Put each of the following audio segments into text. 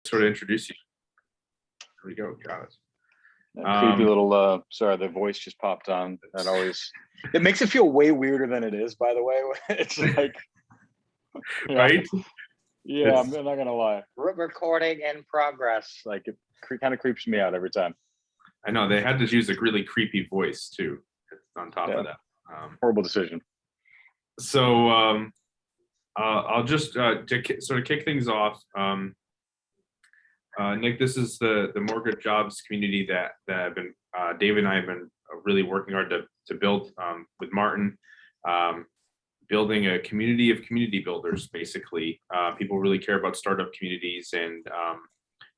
sort of introduce you. There we go. Got it. Creepy little sorry, the voice just popped on. That always, it makes it feel way weirder than it is, by the way. It's like, right? Yeah, I'm not gonna lie. Recording in progress. Like, it kind of creeps me out every time. I know they had to use a really creepy voice too on top of that. Horrible decision. So I'll just to sort of kick things off. Nick, this is the mortgage jobs community that I've been David and I have been really working hard to build with Martin, building a community of community builders. Basically, people really care about startup communities and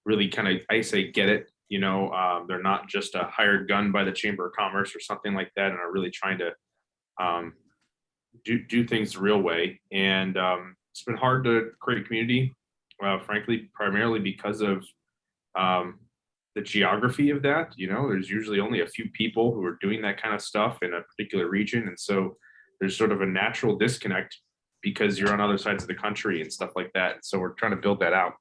really kind of, I say, get it. You know, they're not just a hired gun by the Chamber of Commerce or something like that, and are really trying to do things the real way. And it's been hard to create a community. Frankly, primarily because of the geography of that. You know, there's usually only a few people who are doing that kind of stuff in a particular region. And so there's sort of a natural disconnect because you're on other sides of the country and stuff like that. And so we're trying to build that out.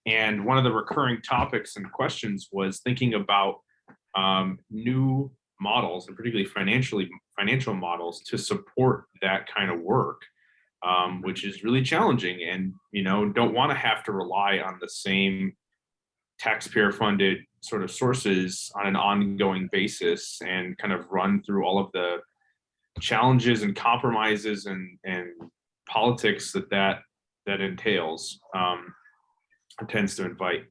And one of the recurring topics and questions was thinking about new models, and particularly financial models, to support that kind of work. Which is really challenging, and don't want to have to rely on the same taxpayer-funded sort of sources on an ongoing basis, and kind of run through all of the challenges and compromises and politics that entails. Tends to invite.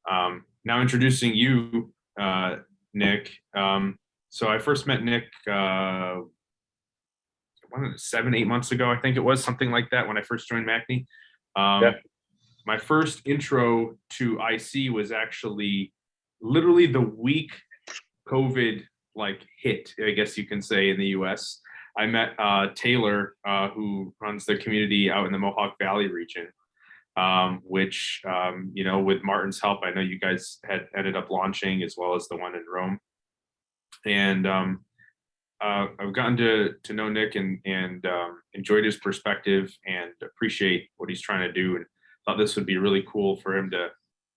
Now introducing you, Nick. So I first met Nick 7-8 months ago, I think it was, something like that, when I first joined MACNY. My first intro to IC was actually literally the week COVID hit, I guess you can say, in the US. I met Taylor, who runs the community out in the Mohawk Valley region, which with Martin's help, I know you guys had ended up launching, as well as the one in Rome. And I've gotten to know Nick and enjoyed his perspective and appreciate what he's trying to do, and thought this would be really cool for him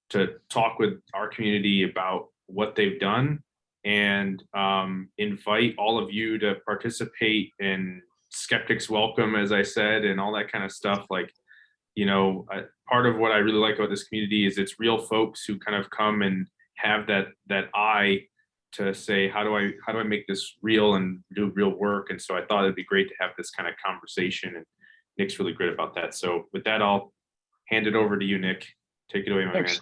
to talk with our community about what they've done, and invite all of you to participate in Skeptics Welcome, as I said, and all that kind of stuff. Part of what I really like about this community is it's real folks who kind of come and have that eye to say, how do I make this real and do real work? And so I thought it'd be great to have this kind of conversation, and Nick's really great about that. So with that, I'll hand it over to you, Nick. Take it away, my man.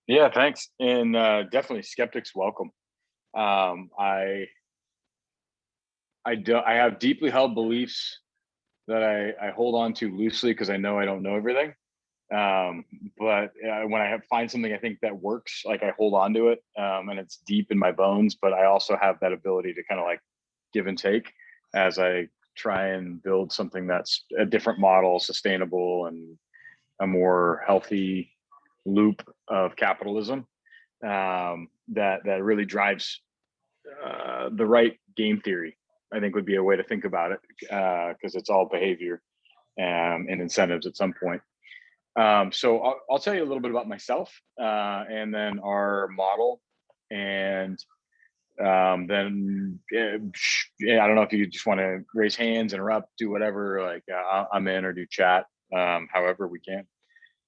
Yeah, thanks. And definitely Skeptics Welcome. I have deeply held beliefs that I hold on to loosely, because I know I don't know everything. But when I find something I think that works, I hold on to it, and it's deep in my bones. But I also have that ability to kind of give and take as I try and build something that's a different model, sustainable, and a more healthy loop of capitalism that really drives the right game theory, I think, would be a way to think about it, because it's all behavior and incentives at some point. So I'll tell you a little bit about myself, and then our model, and then I don't know if you just want to raise hands, interrupt, do whatever. I'm in, or do chat, however we can.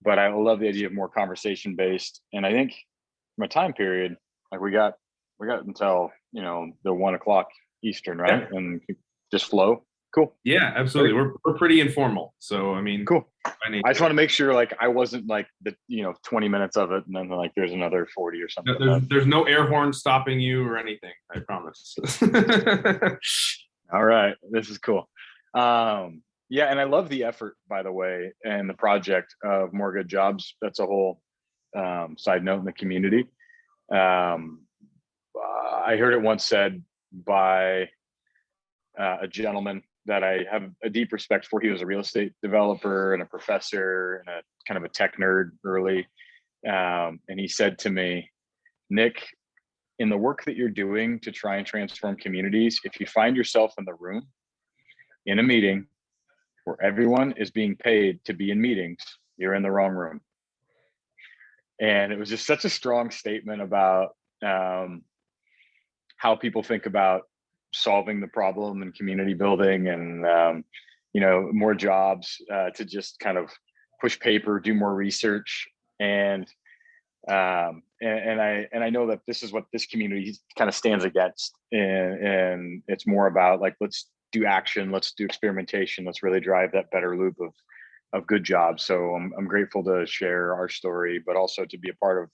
But I love the idea of more conversation based, and I think from a time period, we got until the 1 o'clock Eastern, right? Yeah. And just flow. Cool. Yeah, absolutely. We're pretty informal. So, I mean, cool. I just want to make sure I wasn't the 20 minutes of it and then there's another 40 or something. There's no air horn stopping you or anything, I promise. All right. This is cool. Yeah, and I love the effort, by the way, and the project of More Good Jobs. That's a whole side note in the community. I heard it once said by a gentleman that I have a deep respect for. He was a real estate developer and a professor and a kind of a tech nerd early. And he said to me, Nick, in the work that you're doing to try and transform communities, if you find yourself in the room in a meeting where everyone is being paid to be in meetings, you're in the wrong room. And it was just such a strong statement about how people think about solving the problem and community building, and more jobs, to just kind of push paper, do more research. And I know that this is what this community kind of stands against, and it's more about like, let's do action, let's do experimentation, let's really drive that better loop of good jobs. So I'm grateful to share our story, but also to be a part of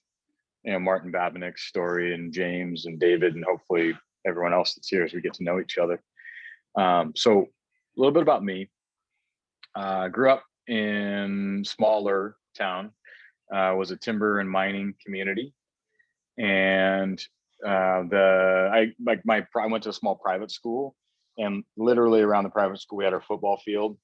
Martin Babinek's story, and James and David, and hopefully everyone else that's here as we get to know each other. So a little bit about me. Grew up in smaller town, was a timber and mining community. And I went to a small private school, and literally around the private school, we had our football field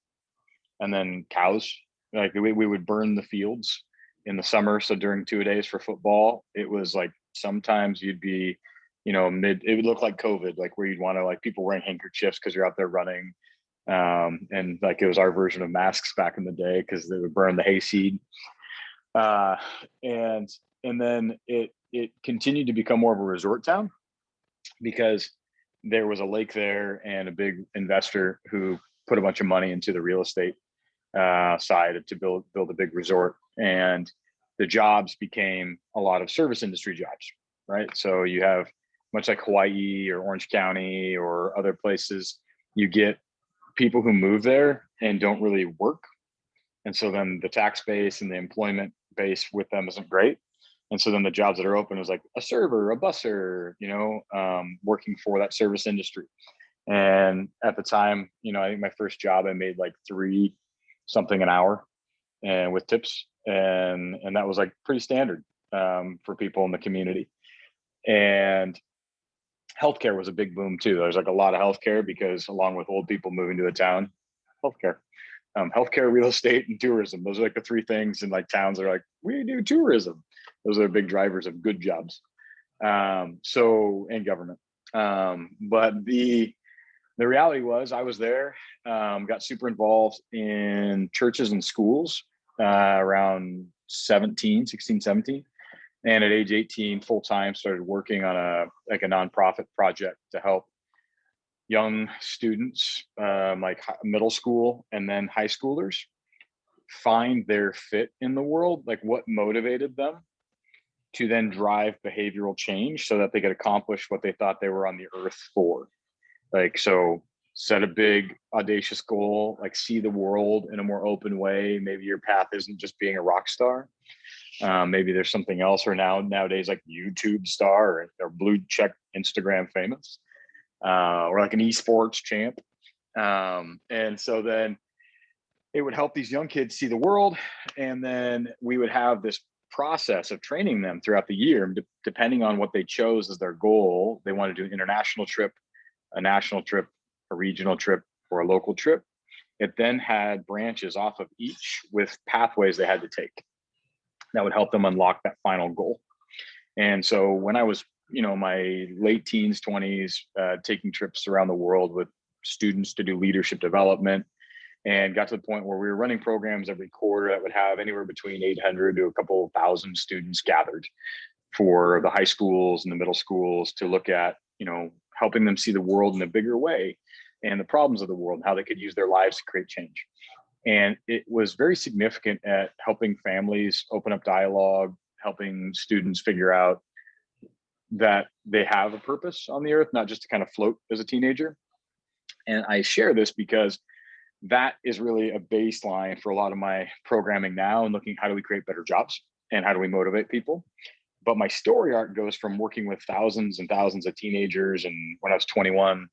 and then cows. Like we would burn the fields in the summer. So during 2 days for football, it was like, sometimes you'd be, it would look like COVID, like where you'd want to, like, people wearing handkerchiefs because you're out there running. And like, it was our version of masks back in the day, because they would burn the hayseed. And then it continued to become more of a resort town, because there was a lake there and a big investor who put a bunch of money into the real estate side to build a big resort. And the jobs became a lot of service industry jobs, right? So you have, much like Hawaii or Orange County or other places, you get people who move there and don't really work. And so then the tax base and the employment base with them isn't great. And so then the jobs that are open is like a server, a busser, working for that service industry. And at the time, I think my first job, I made like $3 something an hour, and with tips. And that was like pretty standard for people in the community. And healthcare was a big boom too. There's like a lot of healthcare, because along with old people moving to the town, healthcare, real estate, and tourism. Those are like the three things in like towns that are like, we do tourism. Those are big drivers of good jobs. And government. But the reality was, I was there, got super involved in churches and schools around 16, 17. And at age 18, full-time, started working on a nonprofit project to help young students, like middle school and then high schoolers, find their fit in the world, like what motivated them to then drive behavioral change so that they could accomplish what they thought they were on the earth for. Like, so set a big audacious goal, like see the world in a more open way. Maybe your path isn't just being a rock star. Maybe there's something else, or nowadays like YouTube star or blue check Instagram famous, or like an esports champ. And so then it would help these young kids see the world. And then we would have this process of training them throughout the year, depending on what they chose as their goal. They want to do an international trip, a national trip, a regional trip, or a local trip. It then had branches off of each with pathways they had to take that would help them unlock that final goal. And so when I was, my late teens, 20s, taking trips around the world with students to do leadership development, and got to the point where we were running programs every quarter that would have anywhere between 800 to a couple of thousand students gathered for the high schools and the middle schools to look at, helping them see the world in a bigger way and the problems of the world and how they could use their lives to create change. And it was very significant at helping families open up dialogue, helping students figure out that they have a purpose on the earth, not just to kind of float as a teenager. And I share this because that is really a baseline for a lot of my programming now, and looking, how do we create better jobs and how do we motivate people? But my story arc goes from working with thousands and thousands of teenagers, and when I was 21,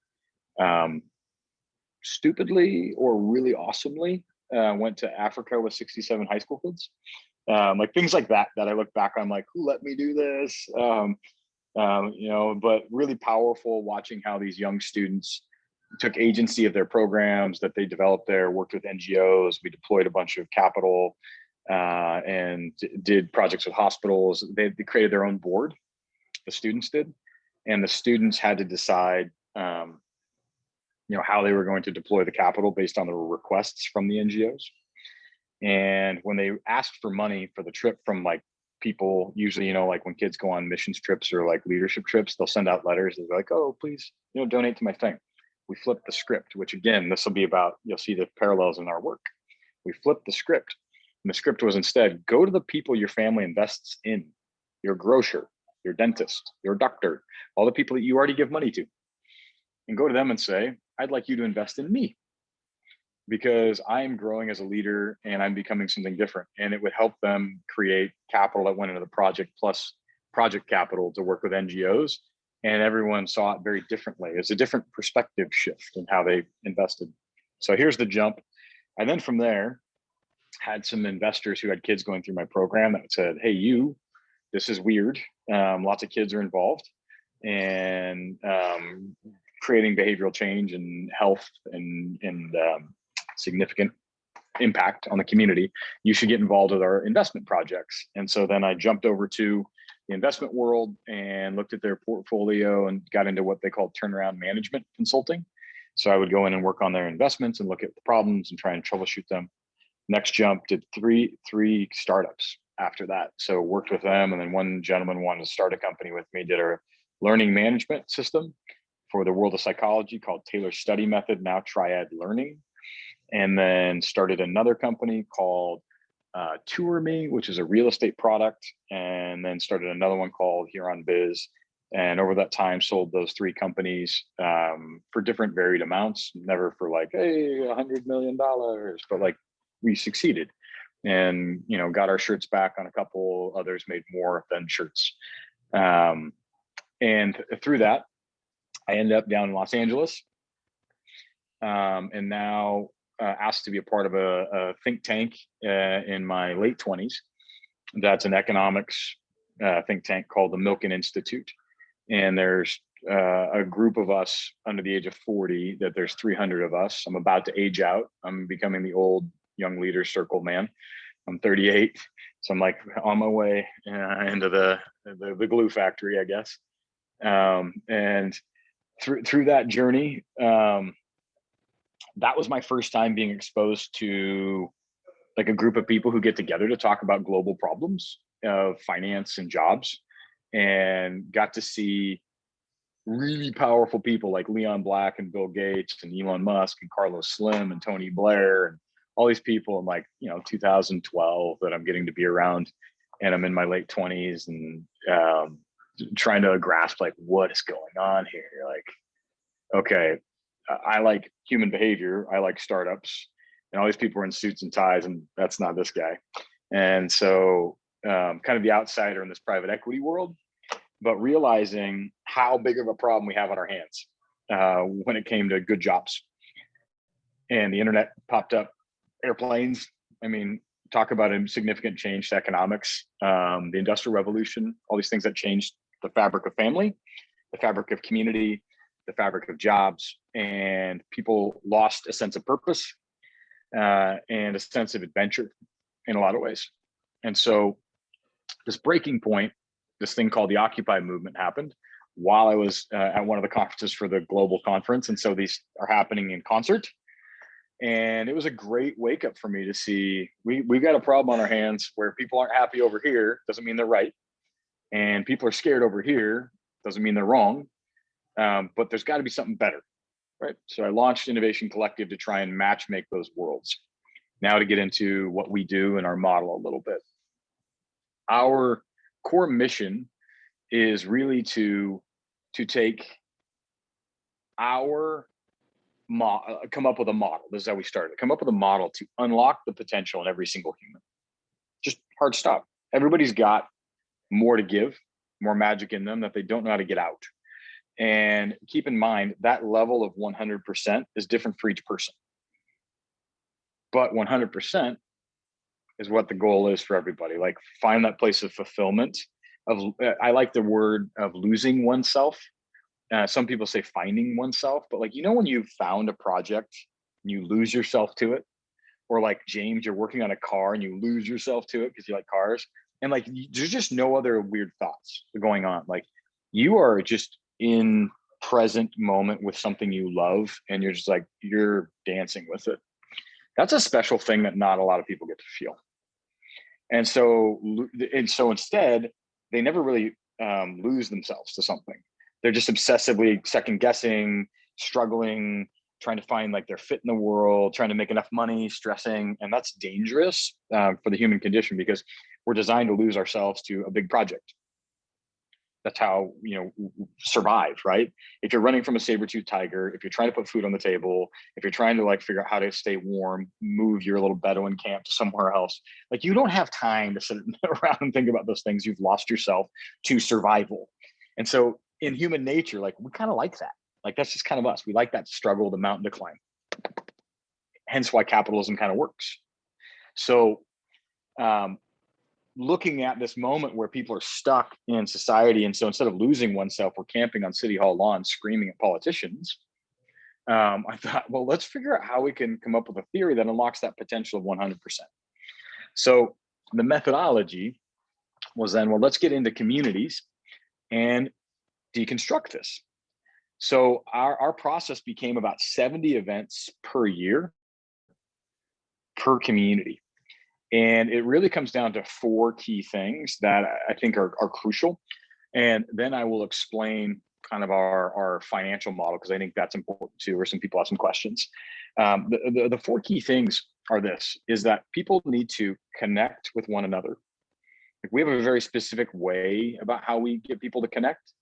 stupidly or really awesomely, went to Africa with 67 high school kids. Like things like that I look back on, like, who let me do this? But really powerful watching how these young students took agency of their programs that they developed there, worked with NGOs. We deployed a bunch of capital and did projects with hospitals. They created their own board, the students did, and the students had to decide how they were going to deploy the capital based on the requests from the NGOs. And when they asked for money for the trip from like people usually, like when kids go on missions trips or like leadership trips, they'll send out letters. They're like, oh, please, donate to my thing. We flip the script, which again, this will be about, you'll see the parallels in our work. We flipped the script, and the script was instead, go to the people your family invests in, your grocer, your dentist, your doctor, all the people that you already give money to, and go to them and say, I'd like you to invest in me because I'm growing as a leader and I'm becoming something different. And it would help them create capital that went into the project plus project capital to work with NGOs. And everyone saw it very differently. It's a different perspective shift in how they invested. So here's the jump. And then from there, had some investors who had kids going through my program that said, hey, this is weird. Lots of kids are involved and creating behavioral change and health and significant impact on the community. You should get involved with our investment projects. And so then I jumped over to the investment world and looked at their portfolio and got into what they call turnaround management consulting. So I would go in and work on their investments and look at the problems and try and troubleshoot them. Next jump, did three startups after that. So worked with them. And then one gentleman wanted to start a company with me, did a learning management system for the world of psychology called Taylor Study Method, now Triad Learning. And then started another company called Tour Me, which is a real estate product. And then started another one called Here on Biz. And over that time, sold those three companies for different varied amounts, never for like, hey, $100 million, but like we succeeded and, got our shirts back on a couple, others made more than shirts. And through that, I ended up down in Los Angeles and now asked to be a part of a think tank in my late 20s. That's an economics think tank called the Milken Institute. And there's a group of us under the age of 40 that there's 300 of us. I'm about to age out. I'm becoming the old young leader circle man. I'm 38. So I'm like on my way into the glue factory, I guess. And through that journey, that was my first time being exposed to like a group of people who get together to talk about global problems of finance and jobs, and got to see really powerful people like Leon Black and Bill Gates and Elon Musk and Carlos Slim and Tony Blair and all these people in like, 2012 that I'm getting to be around, and I'm in my late 20s and trying to grasp like what is going on here. Like, okay, I like human behavior. I like startups, and all these people are in suits and ties, and that's not this guy. And so kind of the outsider in this private equity world, but realizing how big of a problem we have on our hands when it came to good jobs. And the internet popped up, airplanes. I mean, talk about a significant change to economics, the Industrial Revolution, all these things that changed the fabric of family, the fabric of community, the fabric of jobs, and people lost a sense of purpose and a sense of adventure in a lot of ways. And so this breaking point, this thing called the Occupy movement happened while I was at one of the conferences for the global conference. And so these are happening in concert. And it was a great wake up for me to see we've got a problem on our hands where people aren't happy over here, doesn't mean they're right. And people are scared over here, doesn't mean they're wrong. But there's got to be something better, right? So I launched Innovation Collective to try and match make those worlds. Now to get into what we do and our model a little bit. Our core mission is really to take our come up with a model. This is how we started. Come up with a model to unlock the potential in every single human. Just hard stop. Everybody's got more to give, more magic in them that they don't know how to get out. And keep in mind that level of 100% is different for each person. But 100% is what the goal is for everybody. Like find that place of fulfillment. I like the word of losing oneself. Some people say finding oneself, but like, when you found a project and you lose yourself to it, or like James, you're working on a car and you lose yourself to it because you like cars, and like there's just no other weird thoughts going on. Like you are just in present moment with something you love, and you're just like, you're dancing with it. That's a special thing that not a lot of people get to feel. And so instead, they never really lose themselves to something. They're just obsessively second guessing, struggling, trying to find like their fit in the world, trying to make enough money, stressing. And that's dangerous for the human condition, because we're designed to lose ourselves to a big project. That's how, survive, right? If you're running from a saber-toothed tiger, if you're trying to put food on the table, if you're trying to like figure out how to stay warm, move your little Bedouin camp to somewhere else, like you don't have time to sit around and think about those things. You've lost yourself to survival. And so in human nature, like we kind of like that. Like that's just kind of us. We like that struggle, the mountain to climb. Hence why capitalism kind of works. So looking at this moment where people are stuck in society, and so instead of losing oneself, we're camping on City Hall lawn screaming at politicians. I thought, well, let's figure out how we can come up with a theory that unlocks that potential of 100%. So the methodology was then, well, let's get into communities and deconstruct this. So our process became about 70 events per year per community. And it really comes down to 4 key things that I think are crucial. And then I will explain kind of our financial model, because I think that's important too, or some people have some questions. The 4 key things are is that people need to connect with one another. Like we have a very specific way about how we get people to connect.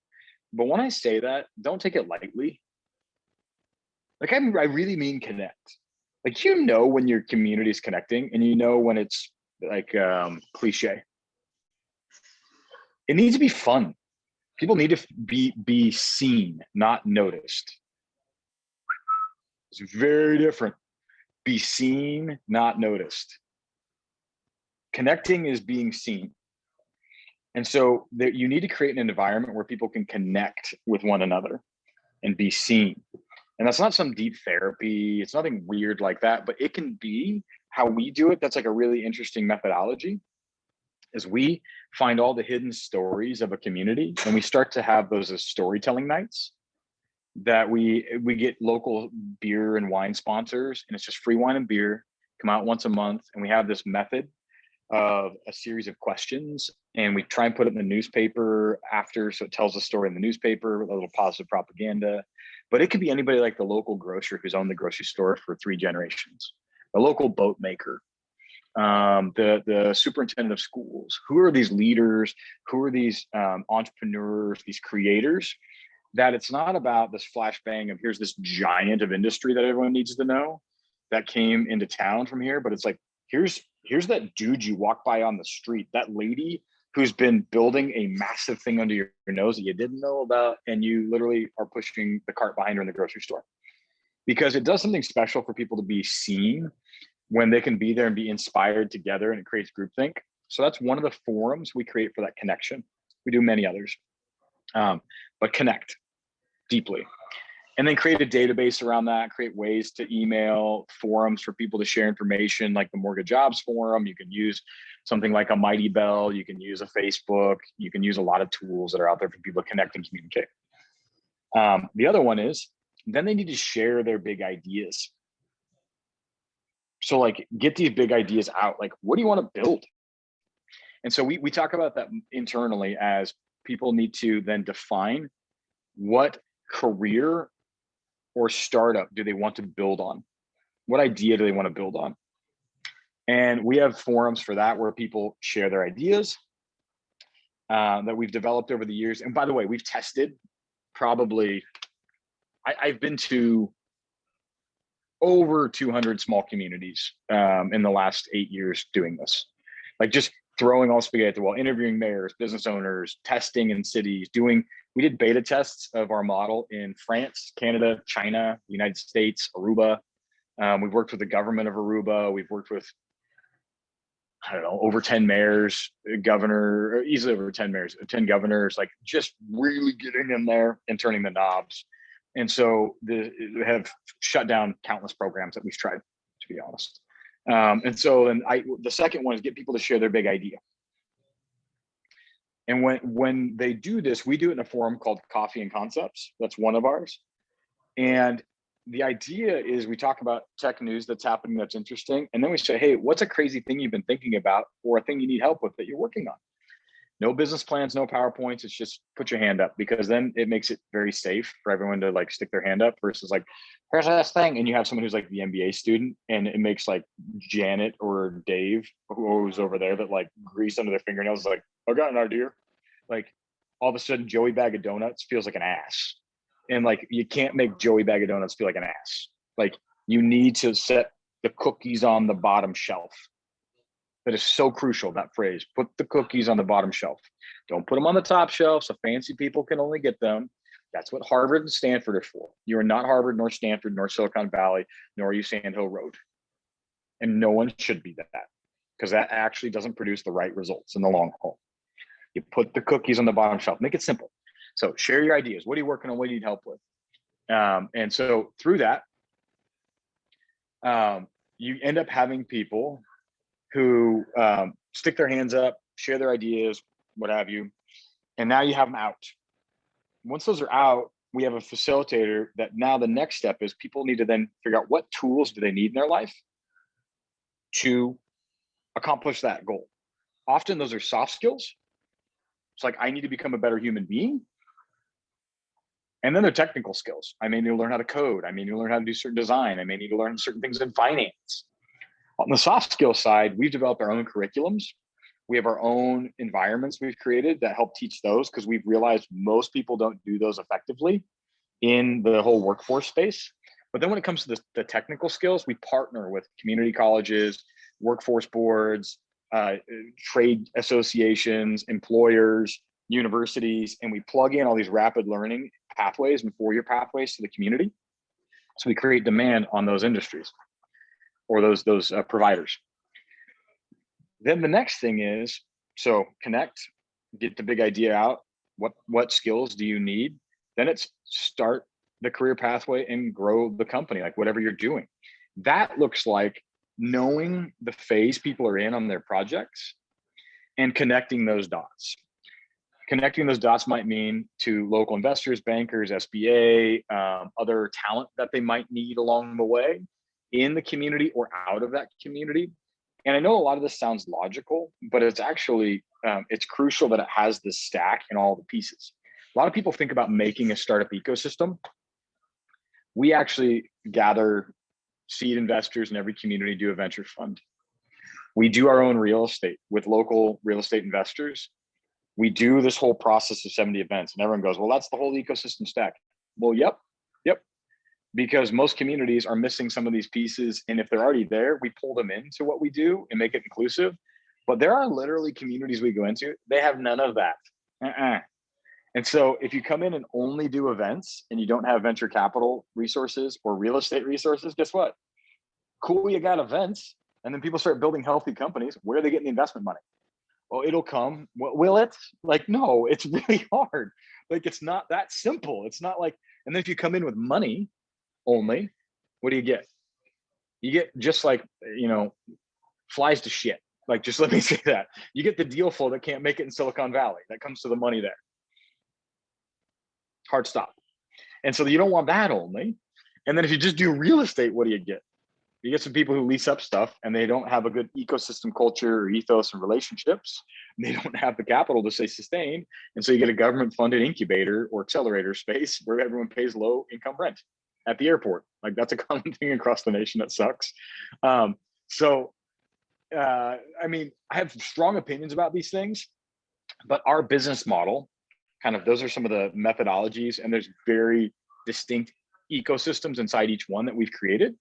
But when I say that, don't take it lightly. Like I really mean connect. Like, when your community is connecting, and when it's like cliche. It needs to be fun. People need to be seen, not noticed. It's very different. Be seen, not noticed. Connecting is being seen. And so you need to create an environment where people can connect with one another and be seen. And that's not some deep therapy. It's nothing weird like that, but it can be how we do it. That's like a really interesting methodology, is we find all the hidden stories of a community, and we start to have those as storytelling nights that we get local beer and wine sponsors, and it's just free wine and beer, come out once a month. And we have this method of a series of questions, and we try and put it in the newspaper after, so it tells the story in the newspaper with a little positive propaganda. But it could be anybody, like the local grocer who's owned the grocery store for 3 generations, a local boat maker, the superintendent of schools. Who are these leaders? Who are these entrepreneurs, these creators? That it's not about this flashbang of here's this giant of industry that everyone needs to know that came into town from here, but it's like, here's that dude you walk by on the street, that lady who's been building a massive thing under your nose that you didn't know about, and you literally are pushing the cart behind her in the grocery store. Because it does something special for people to be seen when they can be there and be inspired together, and it creates groupthink. So that's one of the forums we create for that connection. We do many others, but connect deeply. And then create a database around that, create ways to email, forums for people to share information, like the Mortgage Jobs Forum. You can use something like a Mighty Bell. You can use a Facebook. You can use a lot of tools that are out there for people to connect and communicate. The other one is, then they need to share their big ideas. So like, get these big ideas out. Like, what do you want to build? And so we talk about that internally, as people need to then define what career or startup do they want to build on? What idea do they want to build on? And we have forums for that, where people share their ideas that we've developed over the years. And by the way, we've tested probably, I've been to over 200 small communities in the last 8 years doing this. Like just throwing all spaghetti at the wall, interviewing mayors, business owners, testing in cities, we did beta tests of our model in France, Canada, China, United States, Aruba. We've worked with the government of Aruba. We've worked with, I don't know, over 10 mayors, easily over 10 mayors, 10 governors, like just really getting in there and turning the knobs. And so they have shut down countless programs that we've tried, to be honest. And so then the second one is get people to share their big idea. And when they do this, we do it in a forum called Coffee and Concepts. That's one of ours. And the idea is we talk about tech news that's happening that's interesting. And then we say, hey, what's a crazy thing you've been thinking about or a thing you need help with that you're working on? No business plans, no PowerPoints. It's just put your hand up, because then it makes it very safe for everyone to like stick their hand up versus like, here's this thing. And you have someone who's like the MBA student, and it makes like Janet or Dave, who's over there, that like grease under their fingernails, like, I got an idea. Like all of a sudden Joey Bag of Donuts feels like an ass. And like, you can't make Joey Bag of Donuts feel like an ass. Like you need to set the cookies on the bottom shelf. That is so crucial, that phrase, put the cookies on the bottom shelf. Don't put them on the top shelf so fancy people can only get them. That's what Harvard and Stanford are for. You are not Harvard, nor Stanford, nor Silicon Valley, nor are you Sand Hill Road. And no one should be that, because that actually doesn't produce the right results in the long haul. You put the cookies on the bottom shelf, make it simple. So share your ideas. What are you working on? What do you need help with? And so through that, you end up having people who stick their hands up, share their ideas, what have you. And now you have them out. Once those are out, we have a facilitator that now the next step is people need to then figure out what tools do they need in their life to accomplish that goal. Often those are soft skills. It's like, I need to become a better human being. And then they're technical skills. I may need to learn how to code. I may need to learn how to do certain design. I may need to learn certain things in finance. On the soft skill side, we've developed our own curriculums. We have our own environments we've created that help teach those, because we've realized most people don't do those effectively in the whole workforce space. But then when it comes to the technical skills, we partner with community colleges, workforce boards, trade associations, employers, universities, and we plug in all these rapid learning pathways and four-year pathways to the community. So we create demand on those industries or those providers. Then the next thing is, so connect, get the big idea out. What skills do you need? Then it's start the career pathway and grow the company, like whatever you're doing. That looks like knowing the phase people are in on their projects and connecting those dots. Connecting those dots might mean to local investors, bankers, SBA, other talent that they might need along the way in the community or out of that community. And I know a lot of this sounds logical, but it's actually, it's crucial that it has this stack and all the pieces. A lot of people think about making a startup ecosystem. We actually gather seed investors in every community, do a venture fund. We do our own real estate with local real estate investors. We do this whole process of 70 events, and everyone goes, well, that's the whole ecosystem stack. Well, yep. Because most communities are missing some of these pieces. And if they're already there, we pull them into what we do and make it inclusive. But there are literally communities we go into, they have none of that. And so if you come in and only do events and you don't have venture capital resources or real estate resources, guess what? Cool, you got events. And then people start building healthy companies. Where are they getting the investment money? Well, it'll come. Will it? Like, no, it's really hard. Like, it's not that simple. It's not like, and then if you come in with money only, what do you get? You get just like, flies to shit. Like, just let me say that. You get the deal flow that can't make it in Silicon Valley. That comes to the money there. Hard stop. And so you don't want that only. And then if you just do real estate, what do you get? You get some people who lease up stuff and they don't have a good ecosystem culture or ethos and relationships. They don't have the capital to stay sustained. And so you get a government funded incubator or accelerator space where everyone pays low income rent at the airport. Like, that's a common thing across the nation that sucks. I have strong opinions about these things, but our business model, those are some of the methodologies, and there's very distinct ecosystems inside each one that we've created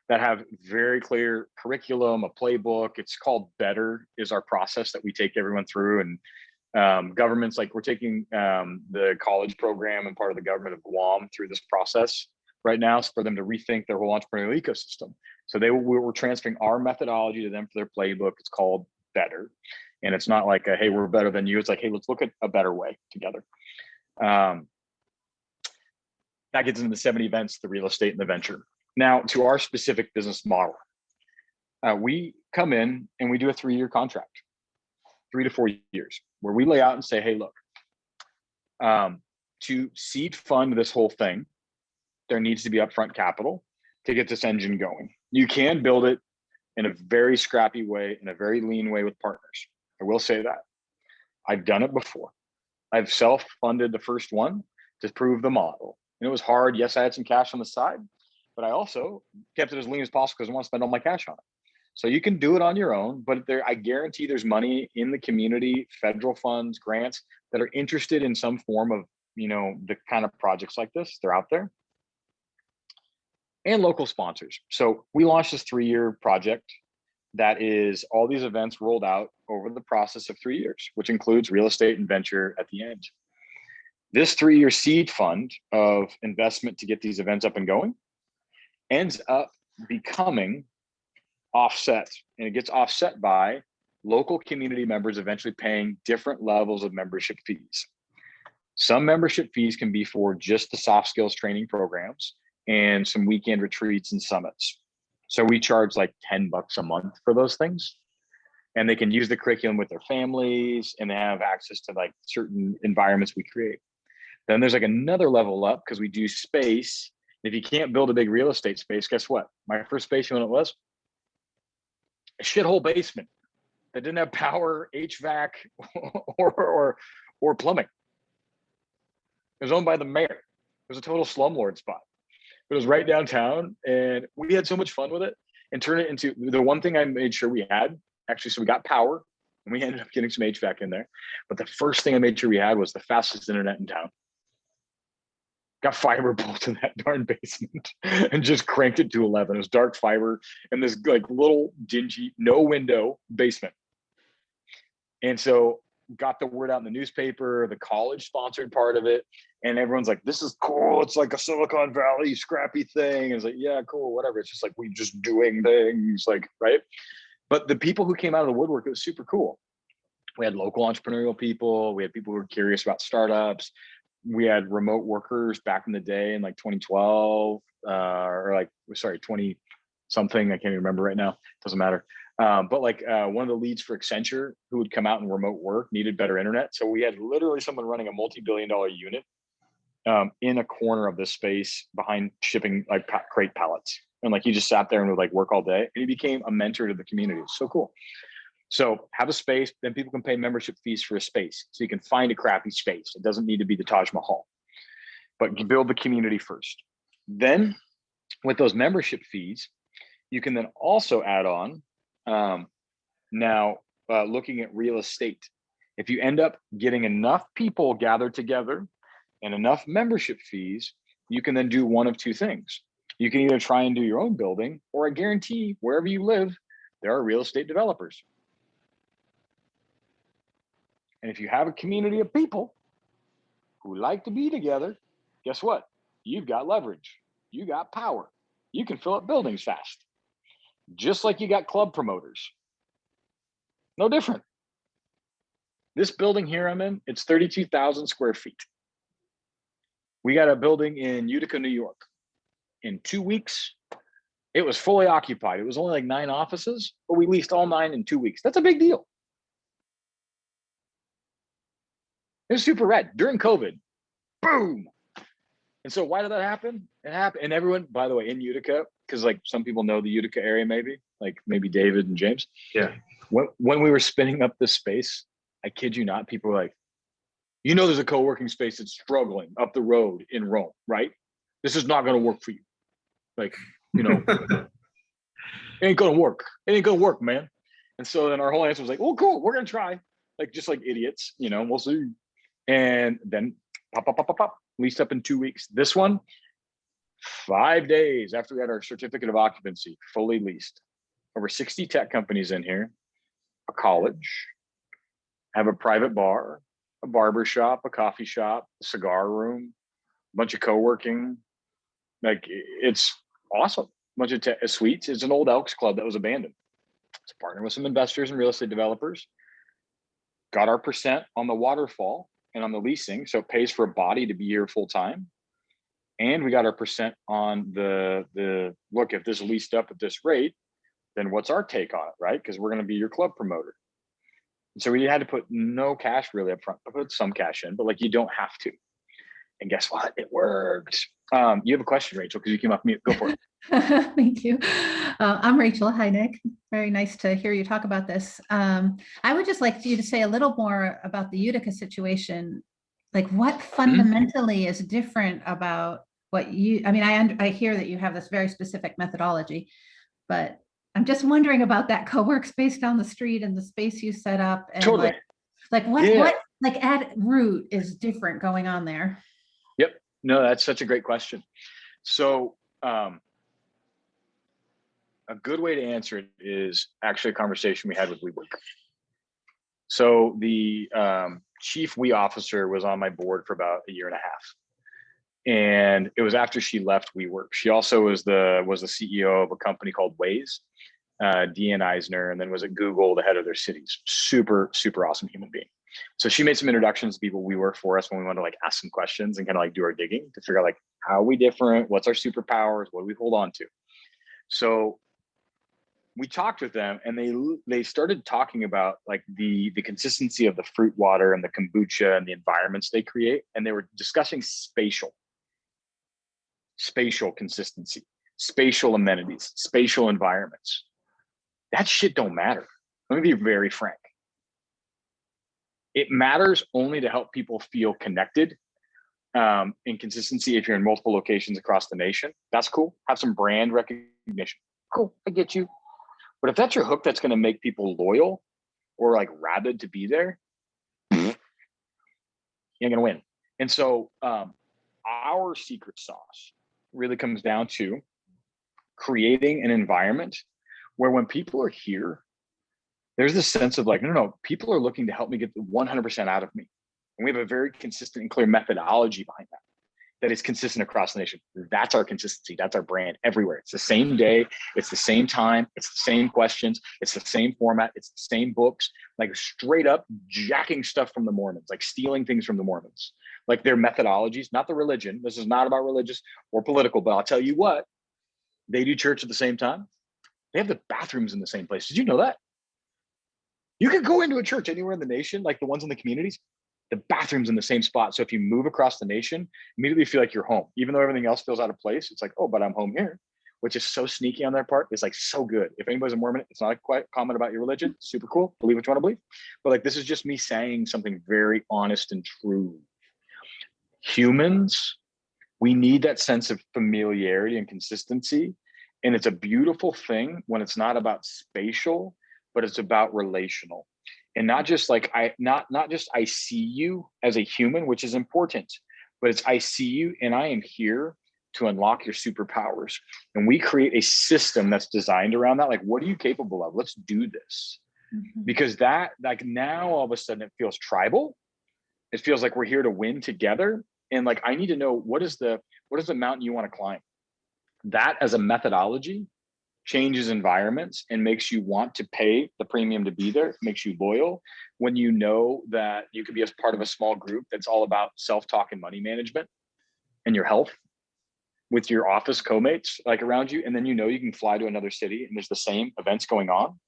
that have very clear curriculum, a playbook. It's called Better is our process that we take everyone through. And governments, like we're taking the college program and part of the government of Guam through this process right now for them to rethink their whole entrepreneurial ecosystem. So we're transferring our methodology to them for their playbook. It's called Better. And it's not like, hey, we're better than you. It's like, hey, let's look at a better way together. That gets into the 70 events, the real estate and the venture. Now, to our specific business model, we come in and we do a 3-year contract, 3 to 4 years, where we lay out and say, hey, look, to seed fund this whole thing, there needs to be upfront capital to get this engine going. You can build it in a very scrappy way, in a very lean way with partners. I will say that. I've done it before. I've self-funded the first one to prove the model. And it was hard. Yes, I had some cash on the side, but I also kept it as lean as possible because I want to spend all my cash on it. So you can do it on your own, but I guarantee there's money in the community, federal funds, grants that are interested in some form of, the kind of projects like this. They're out there. And local sponsors. So we launched this 3-year project that is all these events rolled out over the process of 3 years, which includes real estate and venture at the end. This 3-year seed fund of investment to get these events up and going ends up becoming offset, and it gets offset by local community members eventually paying different levels of membership fees. Some membership fees can be for just the soft skills training programs and some weekend retreats and summits. So we charge like $10 a month for those things. And they can use the curriculum with their families, and they have access to like certain environments we create. Then there's like another level up because we do space. If you can't build a big real estate space, guess what? My first space, you know what it was? A shithole basement that didn't have power, HVAC, or plumbing. It was owned by the mayor. It was a total slumlord spot. It was right downtown, and we had so much fun with it and turned it into the one thing I made sure we had. Actually, so we got power, and we ended up getting some HVAC in there. But the first thing I made sure we had was the fastest internet in town. Got fiber pulled in that darn basement and just cranked it to 11. It was dark fiber in this like little dingy, no window basement. And so got the word out in the newspaper, the college sponsored part of it. And everyone's like, this is cool. It's like a Silicon Valley scrappy thing. And it's like, yeah, cool, whatever. It's just like, we just doing things, like, right? But the people who came out of the woodwork, it was super cool. We had local entrepreneurial people. We had people who were curious about startups. We had remote workers back in the day in like 2012 or like, sorry, 20 something. I can't even remember right now. Doesn't matter. But like one of the leads for Accenture who would come out and remote work needed better internet. So we had literally someone running a multi-billion-dollar unit in a corner of this space behind shipping like crate pallets. And like he just sat there and would like work all day, and he became a mentor to the community. It's so cool. So have a space, then people can pay membership fees for a space. So you can find a crappy space. It doesn't need to be the Taj Mahal, but you build the community first. Then with those membership fees, you can then also add on looking at real estate. If you end up getting enough people gathered together and enough membership fees, you can then do one of two things. You can either try and do your own building, or I guarantee wherever you live, there are real estate developers. And if you have a community of people who like to be together, guess what? You've got leverage. You got power. You can fill up buildings fast. Just like you got club promoters. No different. This building here I'm in, it's 32,000 square feet. We got a building in Utica, New York. In 2 weeks, it was fully occupied. It was only like 9 offices, but we leased all 9 in 2 weeks. That's a big deal. It was super rad during COVID. Boom. And so why did that happen? It happened. And everyone, by the way, in Utica, because like some people know the Utica area, maybe David and James. Yeah. When we were spinning up this space, I kid you not, people were like, there's a co-working space that's struggling up the road in Rome, right? This is not going to work for you. Like, it ain't going to work. It ain't going to work, man. And so then our whole answer was like, oh, cool. We're going to try. Like, just like idiots, we'll see. And then pop, leased up in 2 weeks. This one, 5 days after we had our certificate of occupancy, fully leased. Over 60 tech companies in here, a college, have a private bar, a barber shop, a coffee shop, a cigar room, a bunch of co-working. Like, it's awesome. A bunch of suites. It's an old Elks Club that was abandoned. It's a partner with some investors and real estate developers. Got our percent on the waterfall and on the leasing, so it pays for a body to be here full time. And we got our percent on the look. If this leased up at this rate, then what's our take on it, right? Because we're going to be your club promoter. And so we had to put no cash really up front. I put some cash in, but like you don't have to. And guess what? It worked. You have a question, Rachel, because you came off mute. Go for it. Thank you. I'm Rachel. Hi, Nick. Very nice to hear you talk about this. I would just like you to say a little more about the Utica situation. Like, what fundamentally is different about what you, I mean, I hear that you have this very specific methodology, but I'm just wondering about that co-workspace down the street and the space you set up, and Totally. like what like at root is different going on there? Yep. No, that's such a great question. So a good way to answer it is actually a conversation we had with WeWork. So the chief we officer was on my board for about a year and a half. And it was after she left WeWork. She also was the CEO of a company called Waze, Dean Eisner, and then was at Google, the head of their cities. Super, super awesome human being. So she made some introductions to people we work for us when we wanted to like ask some questions and kind of like do our digging to figure out like, how are we different? What's our superpowers? What do we hold on to? So we talked with them, and they started talking about like the consistency of the fruit water and the kombucha and the environments they create. And they were discussing spatial consistency, spatial amenities, spatial environments. That shit don't matter. Let me be very frank. It matters only to help people feel connected in consistency. If you're in multiple locations across the nation, that's cool. Have some brand recognition. Cool, I get you. But if that's your hook that's going to make people loyal or like rabid to be there, you ain't going to win. And so our secret sauce really comes down to creating an environment where when people are here, there's this sense of like, no, people are looking to help me get the 100% out of me. And we have a very consistent and clear methodology behind that is consistent across the nation. That's our consistency. That's our brand everywhere. It's the same day. It's the same time. It's the same questions. It's the same format. It's the same books, like straight up jacking stuff from the Mormons, like stealing things from the Mormons, like their methodologies, not the religion. This is not about religious or political, but I'll tell you what, they do church at the same time. They have the bathrooms in the same place. Did you know that? You could go into a church anywhere in the nation, like the ones in the communities, the bathrooms in the same spot. So if you move across the nation, immediately feel like you're home, even though everything else feels out of place. It's like, oh, but I'm home here, which is so sneaky on their part. It's like so good. If anybody's a Mormon, it's not a quiet comment about your religion. Super cool. Believe what you want to believe. But like, this is just me saying something very honest and true. Humans, we need that sense of familiarity and consistency. And it's a beautiful thing when it's not about spatial, but it's about relational. And not just like not just I see you as a human, which is important, but it's I see you and I am here to unlock your superpowers. And we create a system that's designed around that. Like, what are you capable of? Let's do this. Because that, like, now all of a sudden it feels tribal. It feels like we're here to win together. And like, I need to know what is the mountain you want to climb? That as a methodology changes environments and makes you want to pay the premium to be there, makes you loyal when you know that you could be as part of a small group that's all about self-talk and money management and your health with your office co-mates like around you. And then you know you can fly to another city and there's the same events going on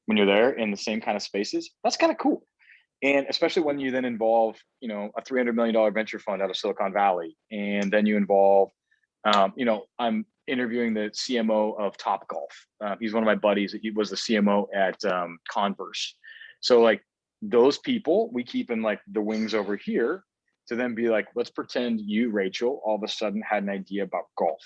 when you're there in the same kind of spaces. That's kind of cool. And especially when you then involve, you know, a $300 million venture fund out of Silicon Valley. And then you involve, you know, I'm interviewing the CMO of Topgolf. He's one of my buddies. He was the CMO at Converse. So like those people we keep in like the wings over here to then be like, let's pretend you, Rachel, all of a sudden had an idea about golf.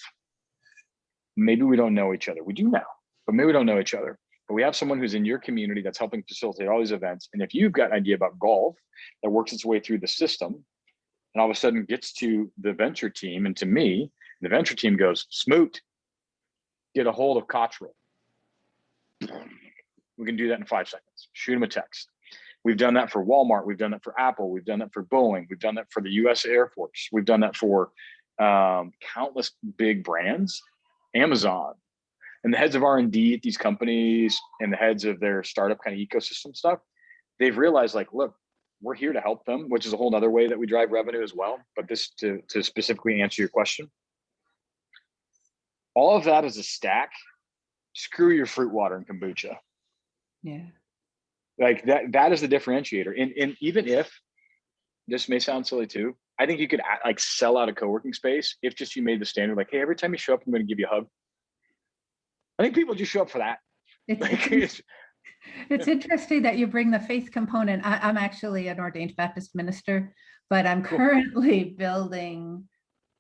Maybe we don't know each other. We do now, but maybe we don't know each other. But we have someone who's in your community that's helping facilitate all these events. And if you've got an idea about golf that works its way through the system and all of a sudden gets to the venture team and to me, the venture team goes, Smoot, get a hold of Cottrell. We can do that in 5 seconds. Shoot him a text. We've done that for Walmart. We've done that for Apple. We've done that for Boeing. We've done that for the US Air Force. We've done that for countless big brands, Amazon. And the heads of R&D at these companies and the heads of their startup kind of ecosystem stuff, they've realized like, look, we're here to help them, which is a whole other way that we drive revenue as well. But this to specifically answer your question, all of that is a stack. Screw your fruit water and kombucha. Yeah. Like that is the differentiator. And even if this may sound silly too, I think you could like sell out a co-working space if just you made the standard like, hey, every time you show up, I'm going to give you a hug. I think people just show up for that. It's interesting that you bring the faith component. I'm actually an ordained Baptist minister, but I'm currently building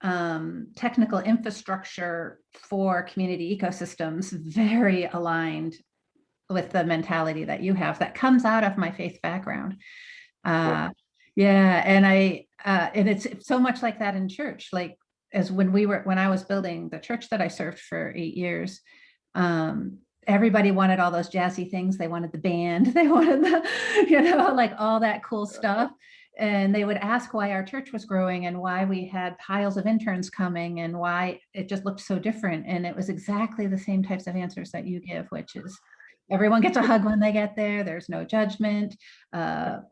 technical infrastructure for community ecosystems, very aligned with the mentality that you have that comes out of my faith background. Yeah, and it's so much like that in church. Like as when I was building the church that I served for 8 years, everybody wanted all those jazzy things. They wanted the band, they wanted the, like all that cool stuff. And they would ask why our church was growing and why we had piles of interns coming and why it just looked so different. And it was exactly the same types of answers that you give, which is everyone gets a hug when they get there. There's no judgment.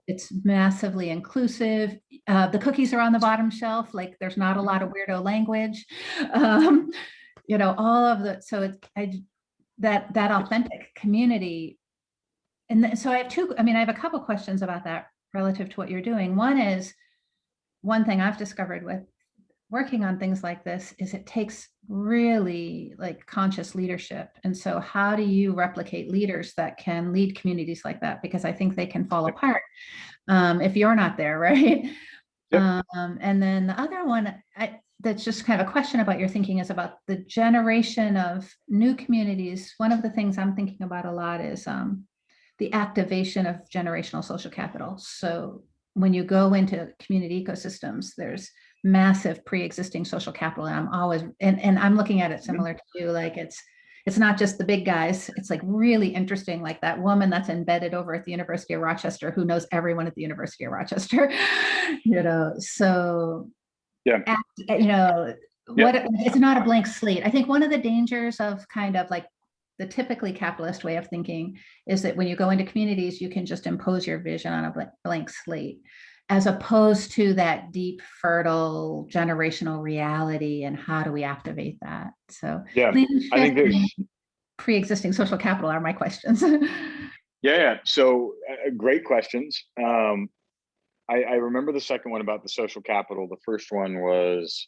It's massively inclusive. The cookies are on the bottom shelf. Like there's not a lot of weirdo language. All of the, so it's, that authentic community. And so I have a couple questions about that relative to what you're doing. One thing I've discovered with working on things like this is it takes really like conscious leadership. And so how do you replicate leaders that can lead communities like that? Because I think they can fall apart if you're not there, right? Yep. And then the other one, that's just kind of a question about your thinking is about the generation of new communities. One of the things I'm thinking about a lot is the activation of generational social capital. So when you go into community ecosystems, there's massive pre-existing social capital. And I'm always, and I'm looking at it similar to you, like it's not just the big guys. It's like really interesting, like that woman that's embedded over at the University of Rochester who knows everyone at the University of Rochester, so yeah, it's not a blank slate. I think one of the dangers of kind of like the typically capitalist way of thinking is that when you go into communities, you can just impose your vision on a blank slate, as opposed to that deep, fertile, generational reality. And how do we activate that? So yeah, I think there's pre-existing social capital are my questions. Yeah. So great questions. I remember the second one about the social capital. The first one was,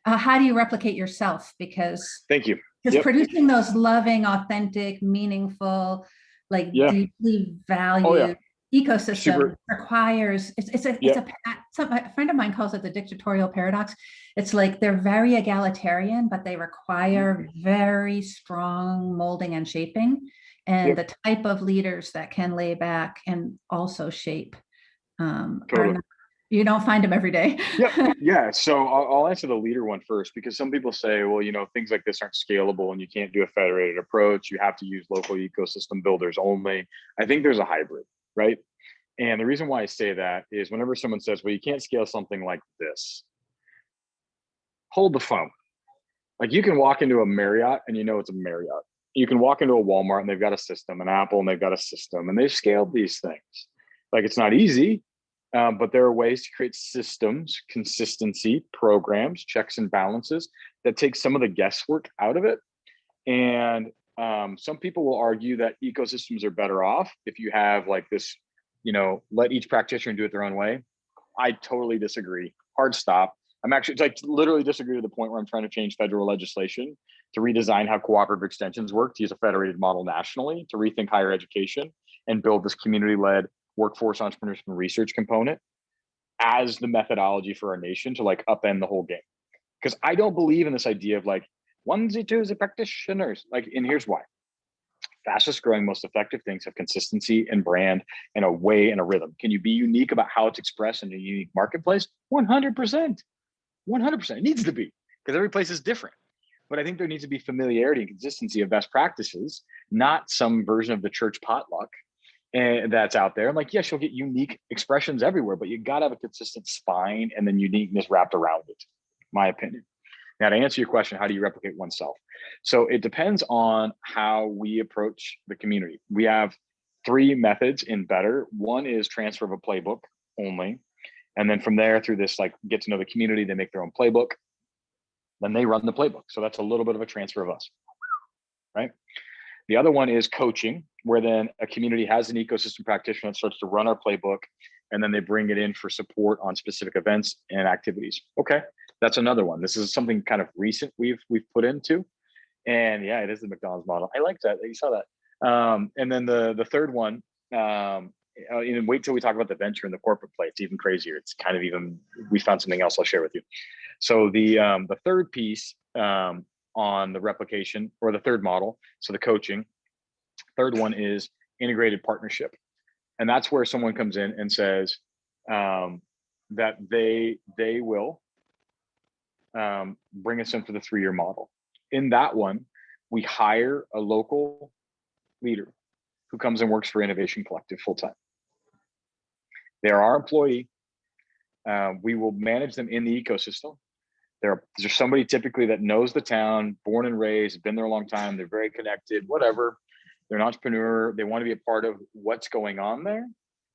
how do you replicate yourself? Because thank you. Because producing those loving, authentic, meaningful, like deeply valued ecosystem requires, a friend of mine calls it the dictatorial paradox. It's like they're very egalitarian, but they require very strong molding and shaping. And the type of leaders that can lay back and also shape you don't find them every day. Yeah. So I'll answer the leader one first, because some people say, well, things like this aren't scalable and you can't do a federated approach. You have to use local ecosystem builders only. I think there's a hybrid, right? And the reason why I say that is whenever someone says, well, you can't scale something like this, hold the phone. Like you can walk into a Marriott and it's a Marriott. You can walk into a Walmart and they've got a system, an Apple and they've got a system, and they've scaled these things. Like it's not easy. But there are ways to create systems, consistency, programs, checks and balances that take some of the guesswork out of it. And some people will argue that ecosystems are better off if you have like this, let each practitioner do it their own way. I totally disagree. Hard stop. It's like literally disagree to the point where I'm trying to change federal legislation to redesign how cooperative extensions work, to use a federated model nationally, to rethink higher education and build this community-led workforce, entrepreneurship, and research component as the methodology for our nation to like upend the whole game. Because I don't believe in this idea of like onesie, twosie practitioners. Like, and here's why. Fastest growing, most effective things have consistency and brand and a way and a rhythm. Can you be unique about how it's expressed in a unique marketplace? 100%. 100%. It needs to be, because every place is different. But I think there needs to be familiarity and consistency of best practices, not some version of the church potluck and that's out there. I'm like, yes, you'll get unique expressions everywhere, but you got to have a consistent spine and then uniqueness wrapped around it, my opinion. Now, to answer your question, how do you replicate oneself? So it depends on how we approach the community. We have 3 methods in Better. One is transfer of a playbook only. And then from there, through this, like get to know the community, they make their own playbook. Then they run the playbook. So that's a little bit of a transfer of us, right? The other one is coaching, where then a community has an ecosystem practitioner that starts to run our playbook and then they bring it in for support on specific events and activities. Okay, that's another one. This is something kind of recent we've put into, and yeah, it is the McDonald's model. I like that. You saw that. And then the third one, and wait till we talk about the venture and the corporate play. It's even crazier. It's kind of even, we found something else I'll share with you. So the third piece on the replication, or the third model, so the coaching, third one is integrated partnership. And that's where someone comes in and says that they will bring us in for the 3-year model. In that one, we hire a local leader who comes and works for Innovation Collective full-time. They're our employee. We will manage them in the ecosystem. There's somebody typically that knows the town, born and raised, been there a long time. They're very connected, whatever. They're an entrepreneur. They want to be a part of what's going on there.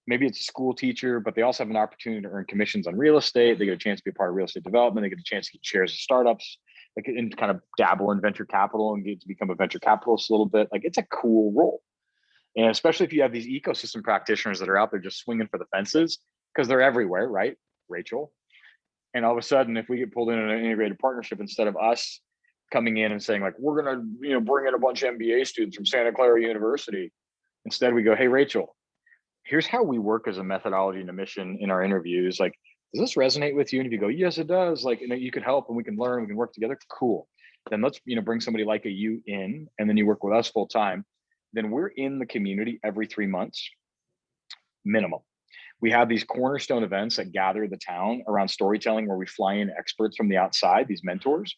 Maybe it's a school teacher, but they also have an opportunity to earn commissions on real estate. They get a chance to be a part of real estate development. They get a chance to get shares of startups, like, and kind of dabble in venture capital and get to become a venture capitalist a little bit. Like, it's a cool role. And especially if you have these ecosystem practitioners that are out there just swinging for the fences, because they're everywhere, right, Rachel? And all of a sudden, if we get pulled in an integrated partnership, instead of us coming in and saying like, we're going to, bring in a bunch of MBA students from Santa Clara University, instead we go, hey, Rachel, here's how we work as a methodology and a mission in our interviews. Like, does this resonate with you? And if you go, yes, it does. Like, you can help and we can learn, we can work together. Cool. Then let's, bring somebody like you in, and then you work with us full time. Then we're in the community every 3 months, minimum. We have these cornerstone events that gather the town around storytelling, where we fly in experts from the outside, these mentors,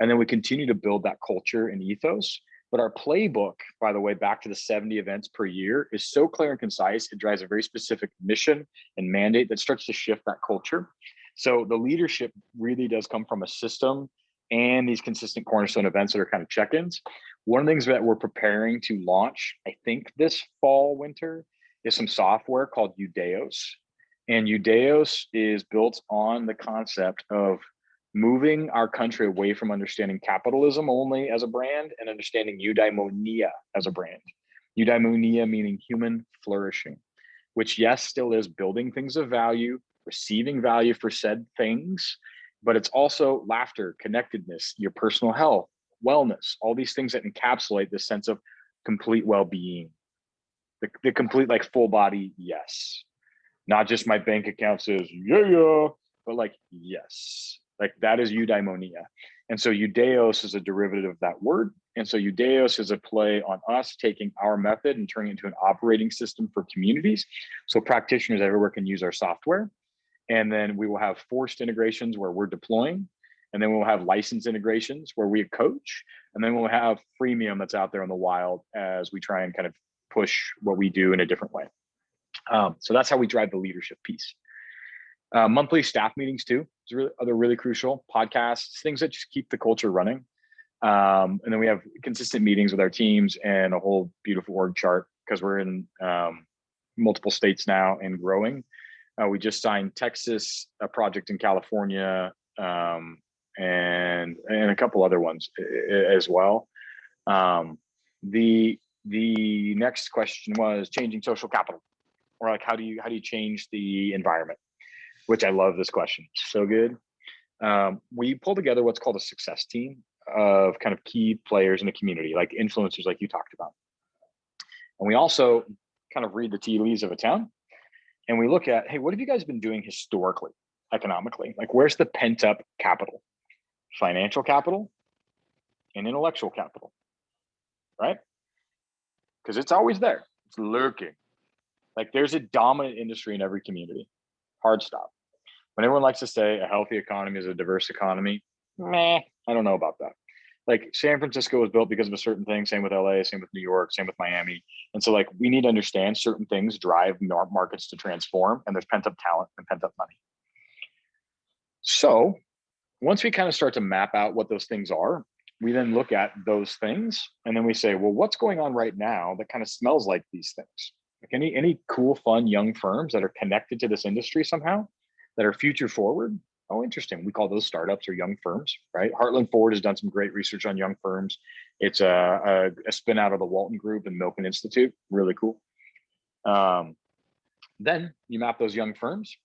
and then we continue to build that culture and ethos. But our playbook, by the way, back to the 70 events per year, is so clear and concise. It drives a very specific mission and mandate that starts to shift that culture. So the leadership really does come from a system and these consistent cornerstone events that are kind of check-ins. One of the things that we're preparing to launch, I think this fall, winter, is some software called Udeos. And Udeos is built on the concept of moving our country away from understanding capitalism only as a brand and understanding eudaimonia as a brand. Eudaimonia meaning human flourishing, which, yes, still is building things of value, receiving value for said things, but it's also laughter, connectedness, your personal health, wellness, all these things that encapsulate this sense of complete well-being. The complete, like, full body yes. Not just my bank account says yeah, but like yes. Like, that is eudaimonia. And so Udeos is a derivative of that word. And so Udeos is a play on us taking our method and turning it into an operating system for communities. So practitioners everywhere can use our software. And then we will have forced integrations where we're deploying. And then we'll have license integrations where we coach. And then we'll have freemium that's out there in the wild as we try and kind of push what we do in a different way. So that's how we drive the leadership piece. Monthly staff meetings too. They're really crucial. Podcasts, things that just keep the culture running. And then we have consistent meetings with our teams and a whole beautiful org chart, because we're in multiple states now and growing. We just signed Texas, a project in California, and a couple other ones as well. The next question was changing social capital, or like how do you change the environment? Which I love this question. So good. We pull together what's called a success team of kind of key players in the community, like influencers, like you talked about. And we also kind of read the tea leaves of a town, and we look at, hey, what have you guys been doing historically, economically? Like, where's the pent up capital, financial capital and intellectual capital, right? Because it's always there. It's lurking. Like, there's a dominant industry in every community. Hard stop. When everyone likes to say a healthy economy is a diverse economy, meh, I don't know about that. Like, San Francisco was built because of a certain thing, same with LA, same with New York, same with Miami. And so, like, we need to understand certain things drive markets to transform, and there's pent-up talent and pent-up money. So once we kind of start to map out what those things are, we then look at those things, and then we say, well, what's going on right now that kind of smells like these things? Like, any cool, fun, young firms that are connected to this industry somehow, that are future forward? Oh, interesting. We call those startups or young firms, right? Heartland Ford has done some great research on young firms. It's a spin out of the Walton Group and Milken Institute. Really cool. Then you map those young firms,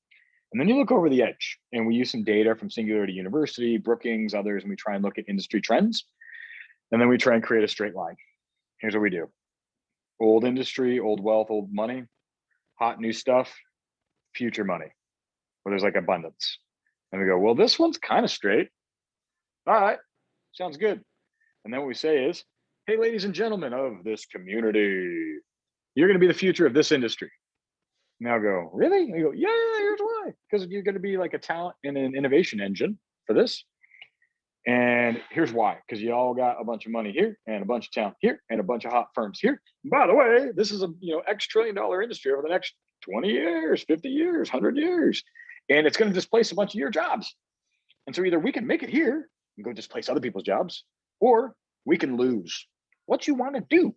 and then you look over the edge, and we use some data from Singularity University, Brookings, others, and we try and look at industry trends. And then we try and create a straight line. Here's what we do. Old industry, old wealth, old money, hot new stuff, future money, where there's like abundance. And we go, well, this one's kind of straight. All right, sounds good. And then what we say is, hey, ladies and gentlemen of this community, you're going to be the future of this industry. Now go, really? And you go, yeah, here's why. Because you're going to be like a talent and an innovation engine for this. And here's why, because you all got a bunch of money here and a bunch of talent here and a bunch of hot firms here. And by the way, this is a X trillion-dollar industry over the next 20 years, 50 years, 100 years. And it's going to displace a bunch of your jobs. And so either we can make it here and go displace other people's jobs, or we can lose. What you want to do?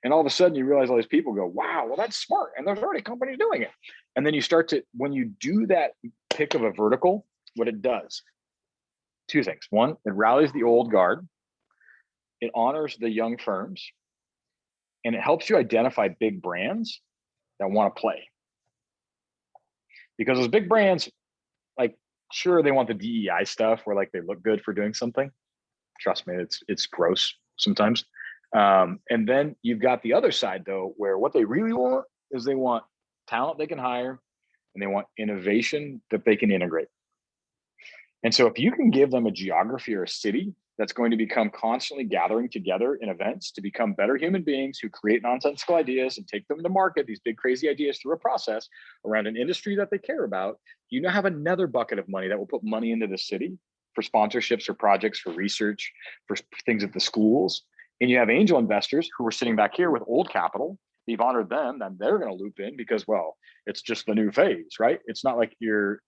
And all of a sudden you realize all these people go, wow, well, that's smart. And there's already companies doing it. And then you start to, when you do that pick of a vertical, what it does, two things. One, it rallies the old guard. It honors the young firms. And it helps you identify big brands that want to play. Because those big brands, like, sure, they want the DEI stuff where like they look good for doing something. Trust me, it's gross sometimes. And then you've got the other side though, where what they really want is they want talent they can hire, and they want innovation that they can integrate. And so if you can give them a geography or a city that's going to become constantly gathering together in events to become better human beings who create nonsensical ideas and take them to market, these big crazy ideas through a process around an industry that they care about, you now have another bucket of money that will put money into the city for sponsorships, for projects, for research, for things at the schools. And you have angel investors who are sitting back here with old capital. You've honored them, and they're going to loop in because, well, it's just the new phase, right? It's not like you're,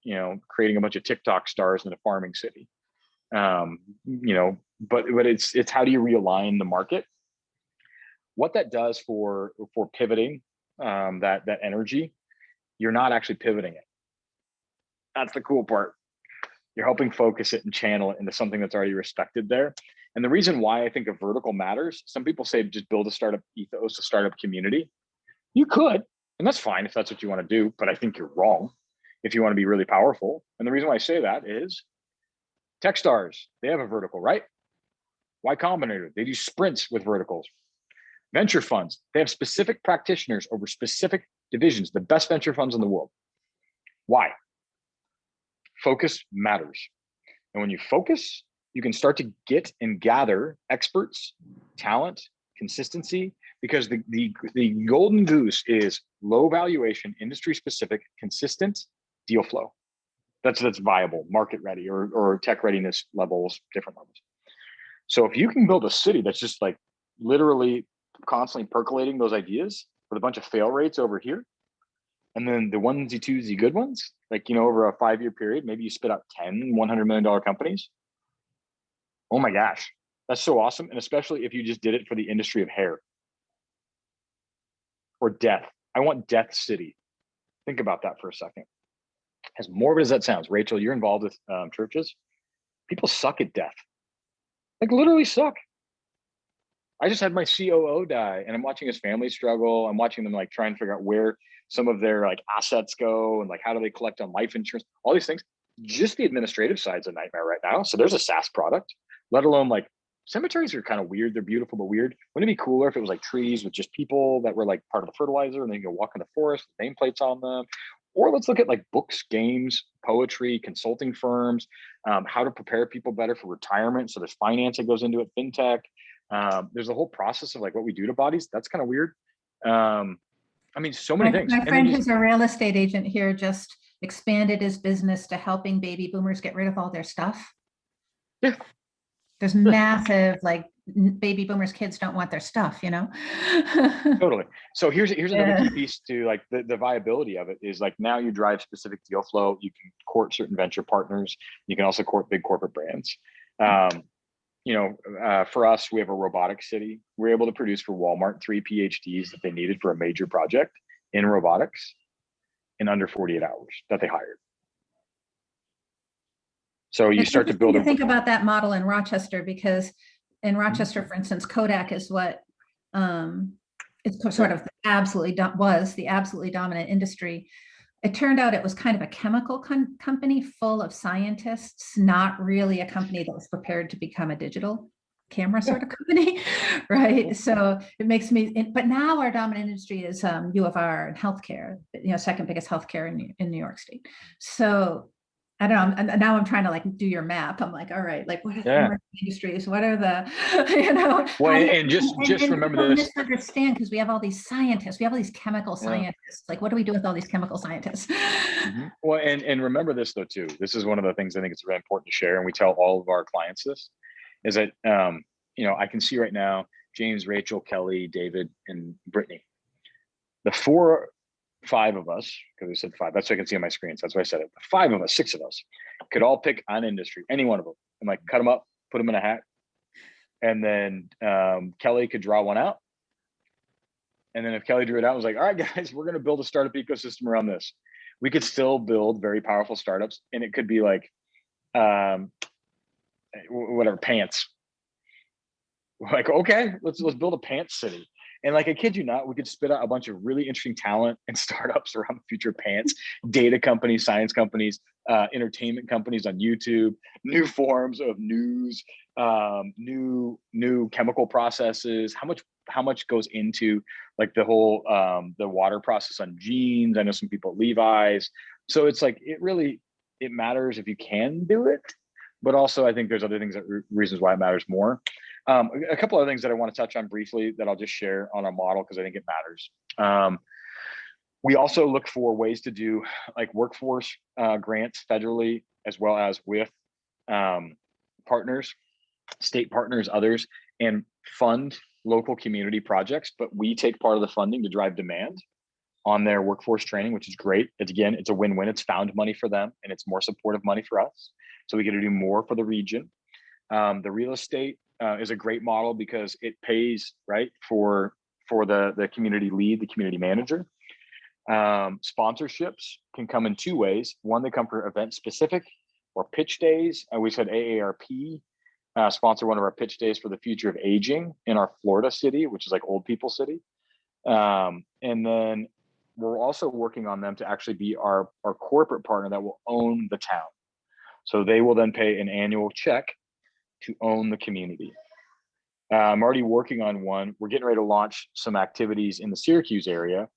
creating a bunch of TikTok stars in a farming city, but it's how do you realign the market? What that does for pivoting that energy, you're not actually pivoting it. That's the cool part. You're helping focus it and channel it into something that's already respected there. And the reason why I think a vertical matters, some people say just build a startup ethos, a startup community. You could, and that's fine if that's what you want to do, but I think you're wrong if you want to be really powerful. And the reason why I say that is Techstars, they have a vertical, right? Y Combinator, they do sprints with verticals. Venture funds, they have specific practitioners over specific divisions, the best venture funds in the world. Why? Focus matters. And when you focus, you can start to get and gather experts, talent, consistency, because the golden goose is low valuation, industry specific, consistent deal flow. That's viable, market ready, or tech readiness levels, different levels. So if you can build a city that's just like literally constantly percolating those ideas with a bunch of fail rates over here, and then the onesie twosie good ones, like, over a 5-year period, maybe you spit out 10 $100 million companies. Oh my gosh, that's so awesome. And especially if you just did it for the industry of hair or death. I want Death City. Think about that for a second. As morbid as that sounds, Rachel, you're involved with churches. People suck at death. Like literally suck. I just had my COO die, and I'm watching his family struggle. I'm watching them like try and figure out where some of their like assets go and like how do they collect on life insurance, all these things. Just the administrative side's a nightmare right now. So there's a SaaS product, let alone like cemeteries are kind of weird. They're beautiful, but weird. Wouldn't it be cooler if it was like trees with just people that were like part of the fertilizer and then you go walk in the forest with nameplates on them? Or let's look at like books, games, poetry, consulting firms, how to prepare people better for retirement. So there's finance that goes into it, fintech. There's a whole process of like what we do to bodies. That's kind of weird. So many things. My friend who's a real estate agent here just expanded his business to helping baby boomers get rid of all their stuff. Yeah. There's massive, like baby boomers kids don't want their stuff, Totally. So here's another key piece to like the viability of it is like now you drive specific deal flow. You can court certain venture partners. You can also court big corporate brands. For us, we have a robotics city. We're able to produce for Walmart 3 PhDs that they needed for a major project in robotics in under 48 hours that they hired. So you start to build. Think about that model in Rochester, because in Rochester, for instance, Kodak is what it's sort of the absolutely dominant industry. it turned out it was kind of a chemical company full of scientists, not really a company that was prepared to become a digital camera sort of company, right? So it makes me, but now our dominant industry is U of R and healthcare, second biggest healthcare in New York State. So I don't know. And now I'm trying to like do your map. I'm like, all right, like what are the emerging industries? What are the, Well, and just remember this. Misunderstand because we have all these scientists, we have all these chemical scientists. Like, what do we do with all these chemical scientists? Well, and remember this though too. This is one of the things I think it's really important to share, and we tell all of our clients this, is that I can see right now James, Rachel, Kelly, David, and Brittany. The 5 of us, because we said 5, that's what I can see on my screen. So that's why I said it. 5 of us, 6 of us could all pick an industry, any one of them, and like cut them up, put them in a hat. And then Kelly could draw one out. And then if Kelly drew it out, I was like, all right, guys, we're going to build a startup ecosystem around this. We could still build very powerful startups. And it could be like, whatever, pants. Like, okay, let's build a pants city. And like, I kid you not, we could spit out a bunch of really interesting talent and startups around the future of pants, data companies, science companies, entertainment companies on YouTube, new forms of news, new chemical processes. How much goes into like the whole the water process on jeans? I know some people at Levi's. So it's like it matters if you can do it, but also I think there's other things reasons why it matters more. A couple of things that I want to touch on briefly that I'll just share on our model because I think it matters. We also look for ways to do like workforce grants federally, as well as with partners, state partners, others, and fund local community projects. But we take part of the funding to drive demand on their workforce training, which is great. It's a win-win. It's found money for them, and it's more supportive money for us. So we get to do more for the region. The real estate is a great model because it pays right for the community lead, the community manager. Sponsorships can come in 2 ways. One, they come for event specific or pitch days. We said AARP sponsor one of our pitch days for the future of aging in our Florida city, which is like old people city. And then we're also working on them to actually be our corporate partner that will own the town. So they will then pay an annual check to own the community. I'm already working on one. We're getting ready to launch some activities in the Syracuse area.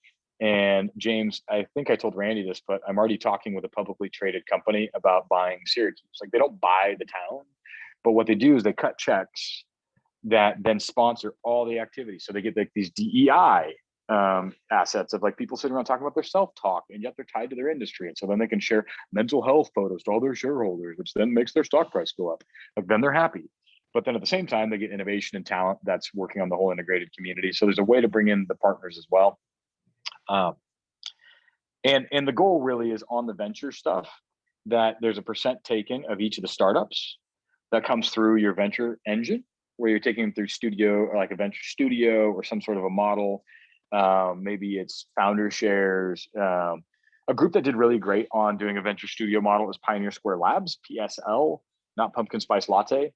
And James, I think I told Randy this, but I'm already talking with a publicly traded company about buying Syracuse. Like, they don't buy the town, but what they do is they cut checks that then sponsor all the activities. So they get like these DEI assets of like people sitting around talking about their self-talk, and yet they're tied to their industry. And so then they can share mental health photos to all their shareholders, which then makes their stock price go up. Like, then they're happy. But then at the same time, they get innovation and talent that's working on the whole integrated community. So there's a way to bring in the partners as well. And the goal really is on the venture stuff, that there's a percent taken of each of the startups that comes through your venture engine, where you're taking them through studio or like a venture studio or some sort of a model. Maybe it's founder shares. A group that did really great on doing a venture studio model is Pioneer Square Labs, PSL, not Pumpkin Spice Latte.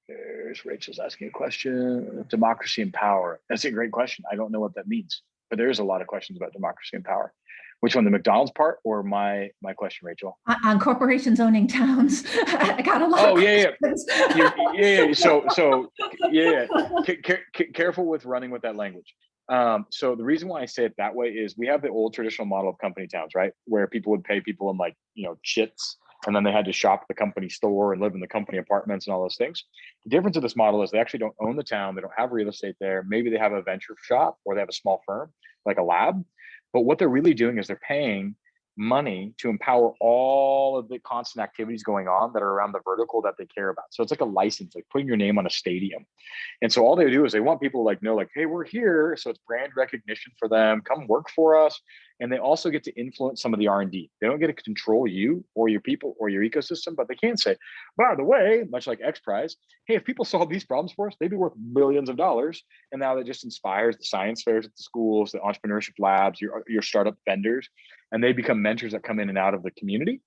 There's Rachel's asking a question. Democracy and power. That's a great question. I don't know what that means, but there is a lot of questions about democracy and power. Which one, the McDonald's part or my question, Rachel? On corporations owning towns. I got a lot. Oh, yeah. So careful with running with that language. So the reason why I say it that way is we have the old traditional model of company towns, right? Where people would pay people in like, chits, and then they had to shop at the company store and live in the company apartments and all those things. The difference of this model is they actually don't own the town. They don't have real estate there. Maybe they have a venture shop or they have a small firm, like a lab. But what they're really doing is they're paying money to empower all of the constant activities going on that are around the vertical that they care about. So it's like a license, like putting your name on a stadium. And so all they do is they want people to know, hey, we're here. So it's brand recognition for them. Come work for us. And they also get to influence some of the R&D. They don't get to control you or your people or your ecosystem, but they can say, by the way, much like X Prize, hey, if people solve these problems for us, they'd be worth billions of dollars. And now that just inspires the science fairs at the schools, the entrepreneurship labs, your startup vendors, and they become mentors that come in and out of the community.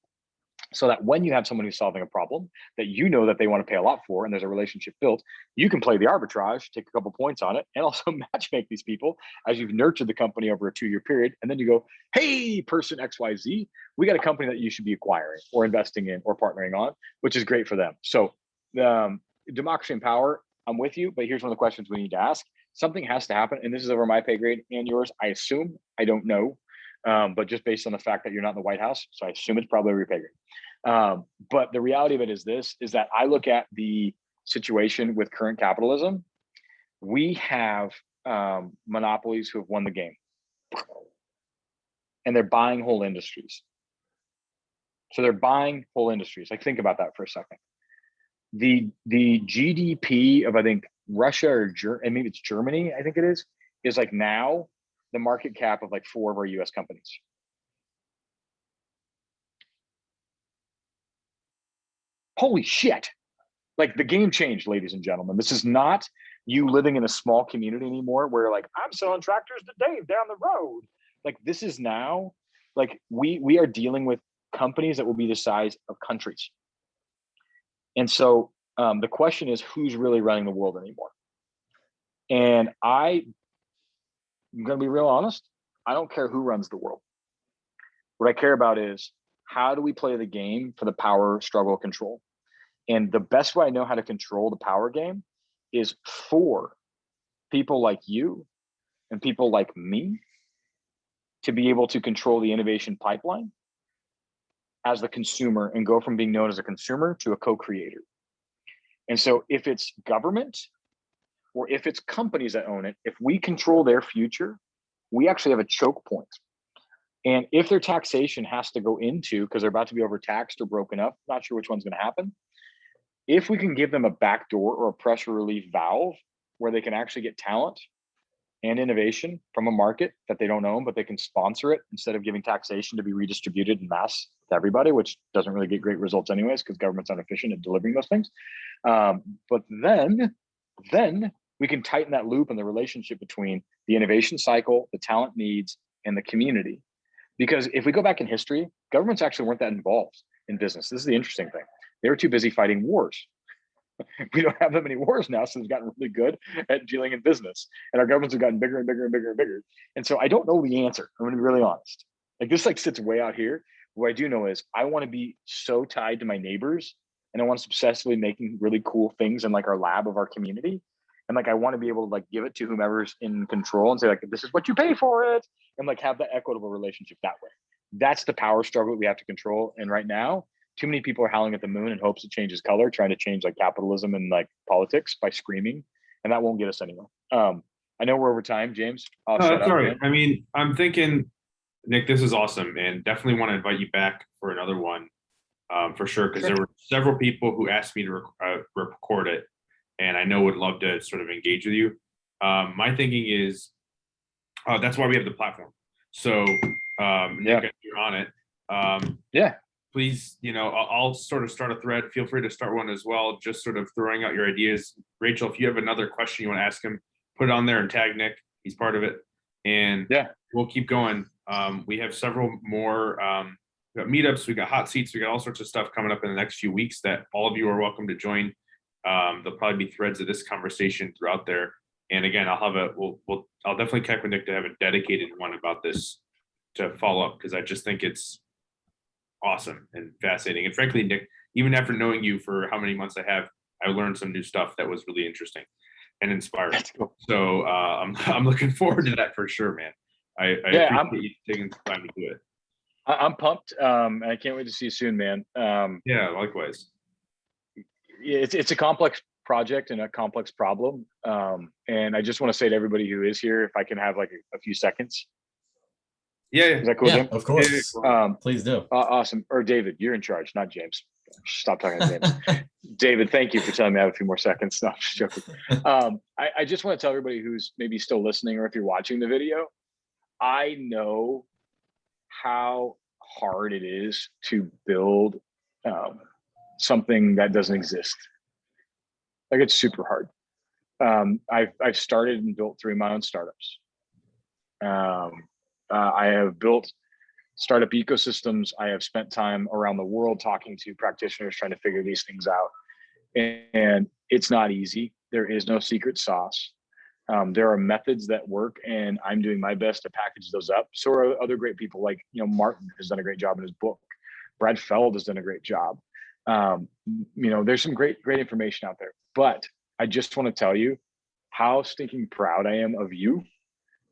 So that when you have someone who's solving a problem that you know that they want to pay a lot for, and there's a relationship built, you can play the arbitrage, take a couple points on it, and also match make these people as you've nurtured the company over a 2-year period. And then you go, hey, person XYZ, we got a company that you should be acquiring or investing in or partnering on, which is great for them. So democracy and power, I'm with you, but here's one of the questions we need to ask. Something has to happen, and this is over my pay grade and yours. I assume, I don't know, but just based on the fact that you're not in the White House, so I assume it's probably over your pay grade. But the reality of it is this, is that I look at the situation with current capitalism. We have monopolies who have won the game, and they're buying whole industries. So they're buying whole industries. Like, think about that for a second. The GDP of, I think, Russia and maybe it's Germany, I think it is like now the market cap of like 4 of our US companies. Holy shit. Like, the game changed, ladies and gentlemen. This is not you living in a small community anymore where like, I'm selling tractors to Dave down the road. Like, this is now, like, we are dealing with companies that will be the size of countries. And so the question is, who's really running the world anymore? And I'm going to be real honest. I don't care who runs the world. What I care about is, how do we play the game for the power struggle control? And the best way I know how to control the power game is for people like you and people like me to be able to control the innovation pipeline as the consumer and go from being known as a consumer to a co-creator. And so if it's government or if it's companies that own it, if we control their future, we actually have a choke point. And if their taxation has to go into, because they're about to be overtaxed or broken up, not sure which one's going to happen. If we can give them a backdoor or a pressure relief valve where they can actually get talent and innovation from a market that they don't own, but they can sponsor it instead of giving taxation to be redistributed in mass to everybody, which doesn't really get great results anyways, because government's not efficient at delivering those things. But then we can tighten that loop and the relationship between the innovation cycle, the talent needs, and the community. Because if we go back in history, governments actually weren't that involved in business. This is the interesting thing. They were too busy fighting wars. We don't have that many wars now, so they've gotten really good at dealing in business. And our governments have gotten bigger and bigger and bigger and bigger. And so I don't know the answer. I'm going to be really honest. Like, this like sits way out here. What I do know is I want to be so tied to my neighbors, and I want to obsessively making really cool things in like our lab of our community. And like, I want to be able to like give it to whomever's in control and say like, this is what you pay for it. And like have that equitable relationship that way. That's the power struggle that we have to control. And right now, too many people are howling at the moon in hopes it changes color, trying to change like capitalism and like politics by screaming. And that won't get us anywhere. I know we're over time, James. No, that's all right. I mean, I'm thinking, Nick, this is awesome, and definitely want to invite you back for another one, for sure. Because there were several people who asked me to record it, and I know would love to sort of engage with you. My thinking is, that's why we have the platform. So, Nick, you're on it. Please, I'll sort of start a thread. Feel free to start one as well. Just sort of throwing out your ideas. Rachel, if you have another question you want to ask him, put it on there and tag Nick. He's part of it. And we'll keep going. We have several more we got meetups, we got hot seats, we got all sorts of stuff coming up in the next few weeks that all of you are welcome to join. There'll probably be threads of this conversation throughout there. And again, I'll definitely connect with Nick to have a dedicated one about this to follow up, because I just think it's awesome and fascinating. And frankly, Nick, even after knowing you for how many months I learned some new stuff that was really interesting and inspiring. Cool. So I'm looking forward to that for sure, man. I appreciate you taking the time to do it. I'm pumped. And I can't wait to see you soon, man. Yeah, likewise. It's a complex project and a complex problem. And I just want to say to everybody who is here, if I can have like a few seconds. Yeah. Is that cool, Jim? Of course. Please do. Awesome. Or David, you're in charge, not James. Stop talking to James. David, thank you for telling me I have a few more seconds. No, I'm just joking. I just want to tell everybody who's maybe still listening, or if you're watching the video, I know how hard it is to build something that doesn't exist. Like, it's super hard. I've started and built 3 of my own startups. I have built startup ecosystems. I have spent time around the world talking to practitioners trying to figure these things out. And it's not easy. There is no secret sauce. There are methods that work, and I'm doing my best to package those up. So are other great people like, Martin has done a great job in his book. Brad Feld has done a great job. There's some great information out there, but I just want to tell you how stinking proud I am of you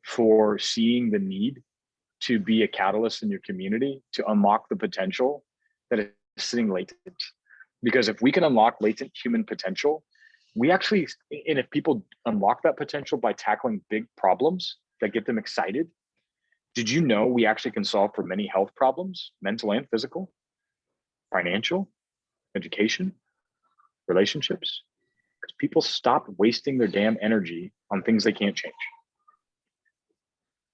for seeing the need to be a catalyst in your community, to unlock the potential that is sitting latent. Because if we can unlock latent human potential, and if people unlock that potential by tackling big problems that get them excited, did you know we actually can solve for many health problems, mental and physical, financial, education, relationships? Because people stop wasting their damn energy on things they can't change.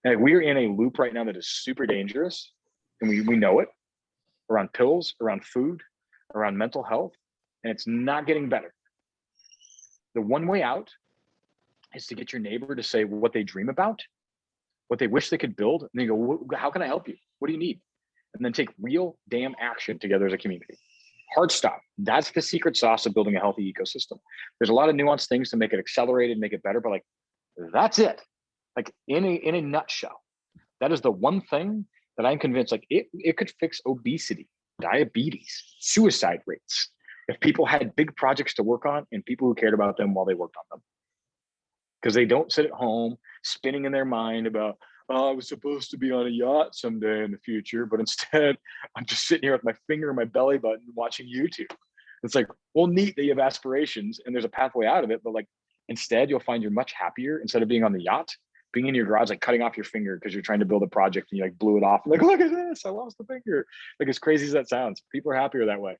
And we're in a loop right now that is super dangerous, and we know it, around pills, around food, around mental health, and it's not getting better. The one way out is to get your neighbor to say what they dream about, what they wish they could build, and then you go, how can I help you? What do you need? And then take real damn action together as a community. Hard stop. That's the secret sauce of building a healthy ecosystem. There's a lot of nuanced things to make it accelerated, make it better, but that's it. In a nutshell, that is the one thing that I'm convinced it could fix obesity, diabetes, suicide rates, if people had big projects to work on and people who cared about them while they worked on them. Because they don't sit at home spinning in their mind about, oh, I was supposed to be on a yacht someday in the future, but instead I'm just sitting here with my finger in my belly button watching YouTube. It's well, neat that you have aspirations and there's a pathway out of it, but instead you'll find you're much happier instead of being on the yacht, being in your garage, cutting off your finger because you're trying to build a project and you blew it off. Look at this, I lost the finger. As crazy as that sounds, people are happier that way.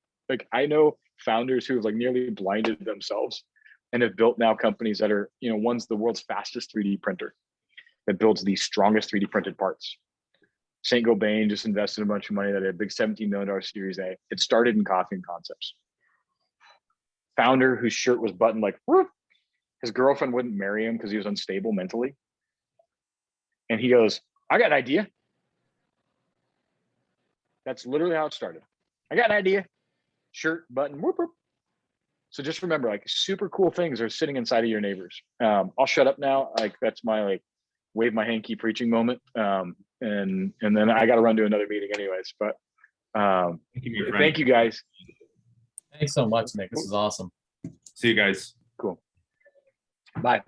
I know founders who have nearly blinded themselves and have built now companies that are, one's the world's fastest 3D printer that builds the strongest 3D printed parts. Saint Gobain just invested a bunch of money that had a big $17 million Series A. It started in coffee and concepts. Founder whose shirt was buttoned whoop. His girlfriend wouldn't marry him because he was unstable mentally. And he goes, I got an idea. That's literally how it started. I got an idea. Shirt, button, whoop, whoop. So just remember, super cool things are sitting inside of your neighbors. I'll shut up now. That's my wave my hanky preaching moment. And then I got to run to another meeting anyways. But thank you guys. Thanks so much, Nick. This is awesome. See you guys. Cool. Bye.